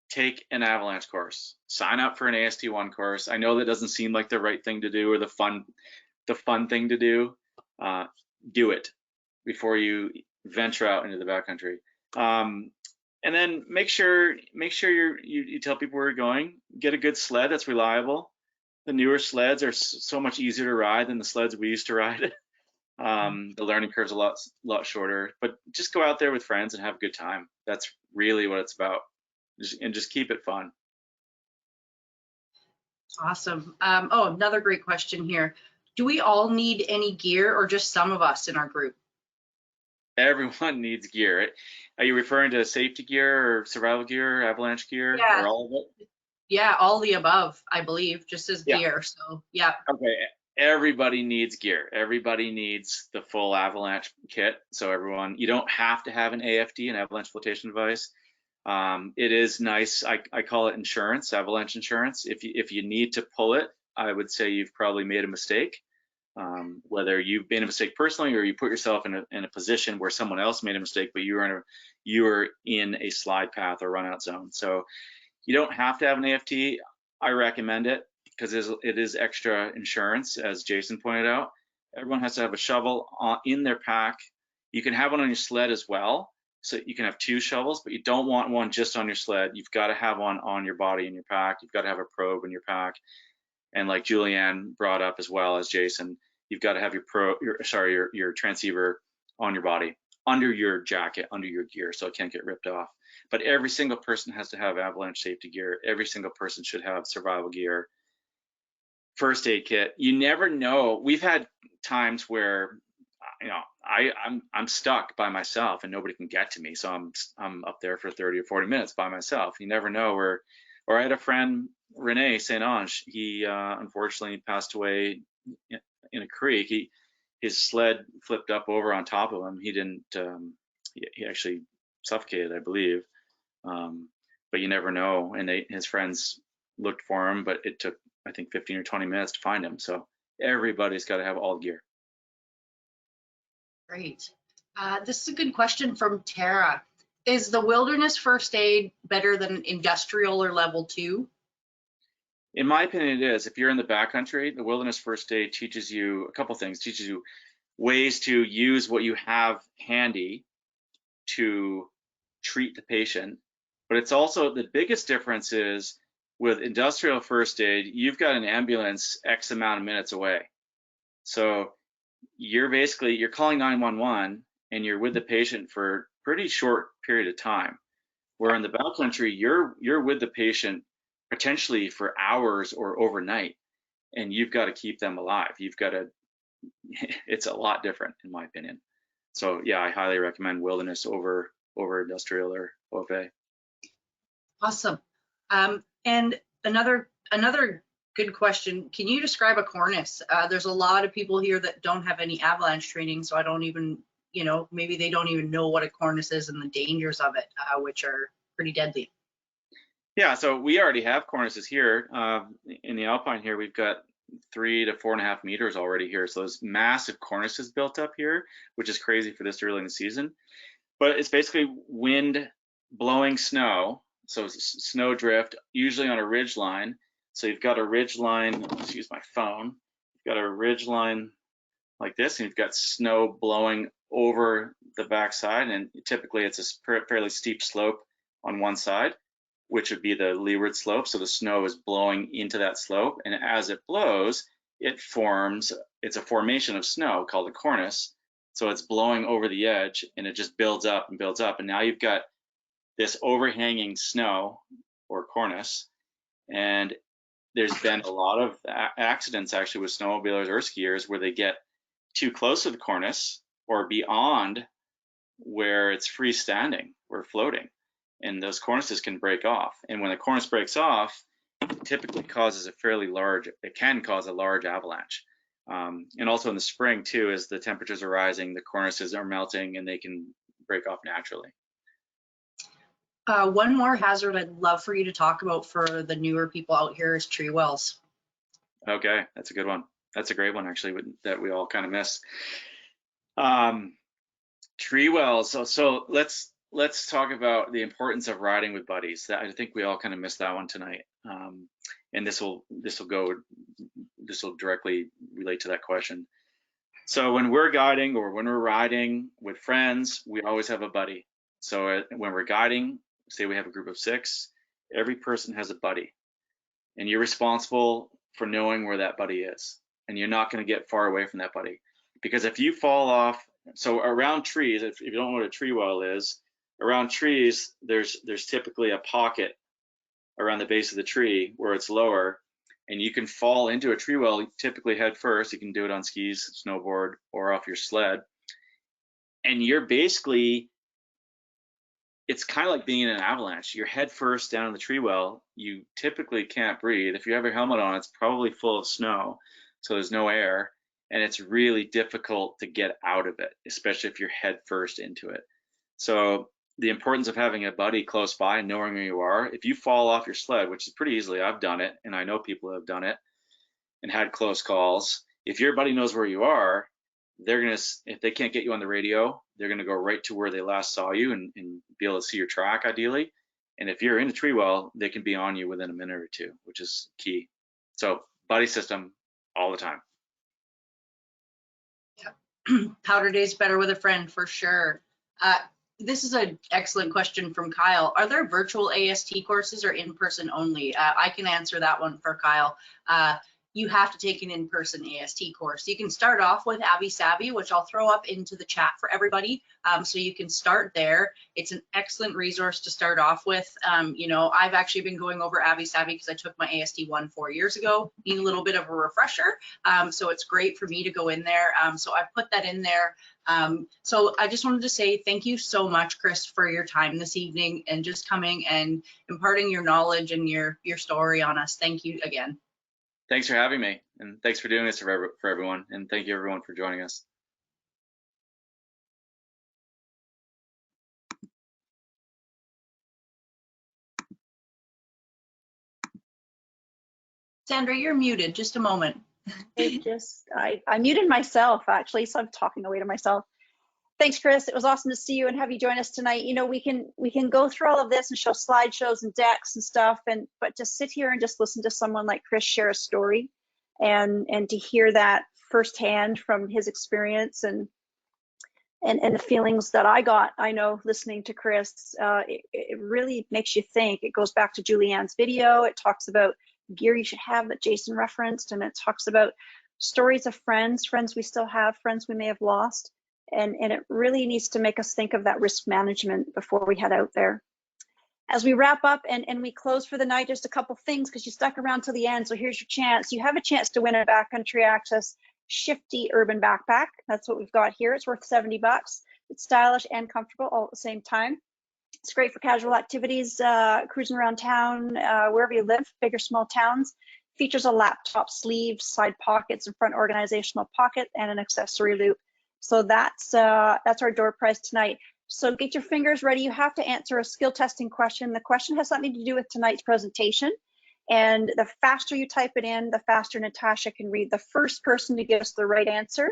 take an Avalanche course. Sign up for an AST1 course. I know that doesn't seem like the right thing to do or the fun thing to do. Do it before you venture out into the backcountry. And then make sure you tell people where you're going. Get a good sled that's reliable. The newer sleds are so much easier to ride than the sleds we used to ride. The learning curve's a lot shorter, but just go out there with friends and have a good time. That's really what it's about, and just keep it fun. Awesome. Oh, another great question here. Do we all need any gear or just some of us in our group? Everyone needs gear. Are you referring to safety gear or survival gear, avalanche gear, Yeah. or all of it? Yeah, all the above, I believe, just as Yeah. gear. So, yeah. Okay. Everybody needs gear. Everybody needs the full Avalanche kit. So everyone, you don't have to have an AFD, an avalanche flotation device. It is nice. I call it insurance, avalanche insurance. If you need to pull it, I would say you've probably made a mistake. Whether you've made a mistake personally or you put yourself in a position where someone else made a mistake, but you were in a slide path or run out zone. So you don't have to have an AFT. I recommend it because it is extra insurance, as Jason pointed out. Everyone has to have a shovel in their pack. You can have one on your sled as well. So you can have 2 shovels, but you don't want one just on your sled. You've got to have one on your body in your pack. You've got to have a probe in your pack. And like Julianne brought up as well as Jason, you've got to have your transceiver on your body, under your jacket, under your gear, so it can't get ripped off. But every single person has to have avalanche safety gear. Every single person should have survival gear, first aid kit. You never know. We've had times where, you know, I'm stuck by myself and nobody can get to me, so I'm up there for 30 or 40 minutes by myself. You never know where. Or I had a friend, Rene St. Ange. He unfortunately passed away in a creek. His sled flipped up over on top of him. He didn't. He actually suffocated, I believe. But you never know. And his friends looked for him, but it took, I think, 15 or 20 minutes to find him. So everybody's got to have all gear. Great. This is a good question from Tara. Is the wilderness first aid better than industrial or level 2? In my opinion, it is. If you're in the backcountry, the wilderness first aid teaches you a couple things. Teaches you ways to use what you have handy to treat the patient. But it's also, the biggest difference is with industrial first aid, you've got an ambulance X amount of minutes away. So you're calling 911 and you're with the patient for a pretty short period of time. Where in the backcountry, you're with the patient potentially for hours or overnight, and you've got to keep them alive. It's a lot different in my opinion. So yeah, I highly recommend wilderness over industrial or OFA. Awesome. And another good question. Can you describe a cornice? There's a lot of people here that don't have any avalanche training, so I don't even, maybe they don't even know what a cornice is and the dangers of it, which are pretty deadly. Yeah, so we already have cornices here. In the Alpine here, we've got 3 to 4.5 meters already here. So there's massive cornices built up here, which is crazy for this early in the season. But it's basically wind blowing snow. So snow drift, usually on a ridge line. So you've got a ridge line, let's use my phone. You've got a ridge line like this, and you've got snow blowing over the backside. And typically it's a fairly steep slope on one side, which would be the leeward slope. So the snow is blowing into that slope. And as it blows, it's a formation of snow called a cornice. So it's blowing over the edge and it just builds up and builds up. And now you've got this overhanging snow or cornice. And there's been a lot of accidents actually with snowmobilers or skiers where they get too close to the cornice or beyond where it's freestanding or floating. And those cornices can break off. And when the cornice breaks off, it typically causes it can cause a large avalanche. And also in the spring too, as the temperatures are rising, the cornices are melting and they can break off naturally. One more hazard I'd love for you to talk about for the newer people out here is tree wells. Okay, that's a good one. That's a great one actually that we all kind of miss. Tree wells. So let's let's talk about the importance of riding with buddies. I think we all kind of missed that one tonight. And this will directly relate to that question. So when we're guiding or when we're riding with friends, we always have a buddy. So when we're guiding, say we have a group of 6, every person has a buddy, and you're responsible for knowing where that buddy is, and you're not going to get far away from that buddy, because if you fall off, so around trees, if you don't know what a tree well is, around trees, there's typically a pocket around the base of the tree where it's lower, and you can fall into a tree well, typically head first. You can do it on skis, snowboard, or off your sled. And you're basically, it's kind of like being in an avalanche. You're head first down in the tree well. You typically can't breathe. If you have your helmet on, it's probably full of snow, so there's no air, and it's really difficult to get out of it, especially if you're head first into it. So the importance of having a buddy close by and knowing where you are. If you fall off your sled, which is pretty easily, I've done it, and I know people have done it and had close calls. If your buddy knows where you are, they're gonna, if they can't get you on the radio, they're gonna go right to where they last saw you and be able to see your track ideally. And if you're in a tree well, they can be on you within a minute or 2, which is key. So buddy system all the time. Yeah. Powder day's better with a friend for sure. This is an excellent question from Kyle. Are there virtual AST courses or in-person only? I can answer that one for Kyle. You have to take an in-person AST course. You can start off with Abby Savvy, which I'll throw up into the chat for everybody. So you can start there. It's an excellent resource to start off with. You know, I've actually been going over Abby Savvy because I took my AST 1 4 years ago. Need a little bit of a refresher. So it's great for me to go in there. So I've put that in there. So I just wanted to say thank you so much, Chris, for your time this evening and just coming and imparting your knowledge and your story on us. Thank you again. Thanks for having me, and thanks for doing this for everyone, and thank you everyone for joining us. Sandra, you're muted. Just a moment. I muted myself actually, so I'm talking away to myself. Thanks, Chris. It was awesome to see you and have you join us tonight. You know, we can go through all of this and show slideshows and decks and stuff, but just sit here and just listen to someone like Chris share a story, and to hear that firsthand from his experience and the feelings that I got, I know, listening to Chris, it really makes you think. It goes back to Julianne's video. It talks about gear you should have that Jason referenced, and it talks about stories of friends we still have, friends we may have lost. And it really needs to make us think of that risk management before we head out there. As we wrap up and we close for the night, just a couple things, because you stuck around till the end. So here's your chance. You have a chance to win a Backcountry Access Shifty urban backpack. That's what we've got here. It's worth $70. It's stylish and comfortable all at the same time. It's great for casual activities, cruising around town, wherever you live, big or small towns. Features a laptop sleeve, side pockets, and front organizational pocket, and an accessory loop. So that's our door prize tonight. So get your fingers ready. You have to answer a skill testing question. The question has something to do with tonight's presentation. And the faster you type it in, the faster Natasha can read the first person to give us the right answer,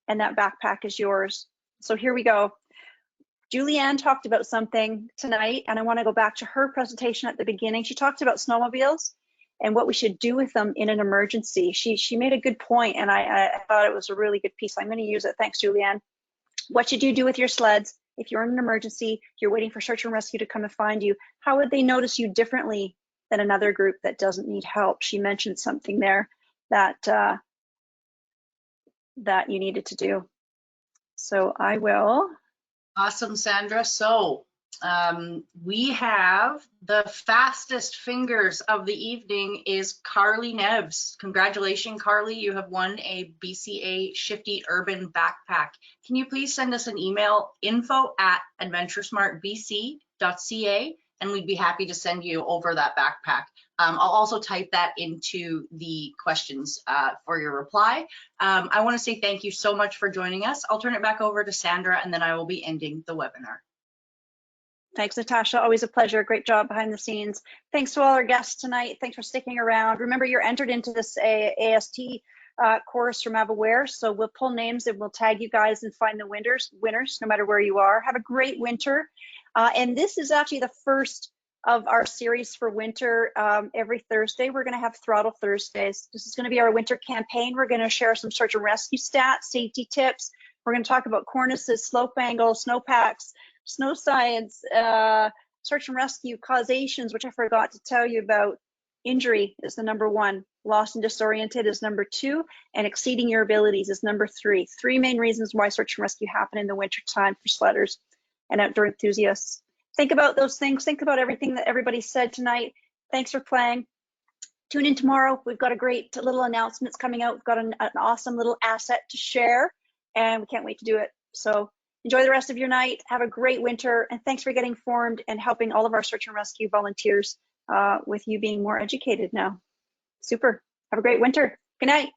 and that backpack is yours. So here we go. Julianne talked about something tonight, and I want to go back to her presentation at the beginning. She talked about snowmobiles and what we should do with them in an emergency. She made a good point, and I thought it was a really good piece. I'm going to use it. Thanks, Julianne. What should you do with your sleds if you're in an emergency, you're waiting for search and rescue to come and find you? How would they notice you differently than another group that doesn't need help? She mentioned something there that that you needed to do. So I will. Awesome, Sandra. So we have the fastest fingers of the evening is Carly Nebbs. Congratulations, Carly. You have won a BCA Shifty Urban Backpack. Can you please send us an email, info@adventuresmartbc.ca, and we'd be happy to send you over that backpack. I'll also type that into the questions for your reply. I want to say thank you so much for joining us. I'll turn it back over to Sandra, and then I will be ending the webinar. Thanks, Natasha. Always a pleasure. Great job behind the scenes. Thanks to all our guests tonight. Thanks for sticking around. Remember, you're entered into this AST course from Avaware, so we'll pull names and we'll tag you guys and find the winners no matter where you are. Have a great winter. And this is actually the first of our series for winter. Every Thursday, we're going to have Throttle Thursdays. This is going to be our winter campaign. We're going to share some search and rescue stats, safety tips. We're going to talk about cornices, slope angles, snowpacks, snow science, search and rescue causations, which I forgot to tell you about. Injury is the number 1. Lost and disoriented is number 2. And exceeding your abilities is number 3. 3 main reasons why search and rescue happen in the winter time for sledders and outdoor enthusiasts. Think about those things. Think about everything that everybody said tonight. Thanks for playing. Tune in tomorrow. We've got a great little announcements coming out. We've got an awesome little asset to share, and we can't wait to do it. So enjoy the rest of your night. Have a great winter, and thanks for getting formed and helping all of our search and rescue volunteers with you being more educated now. Super. Have a great winter. Good night.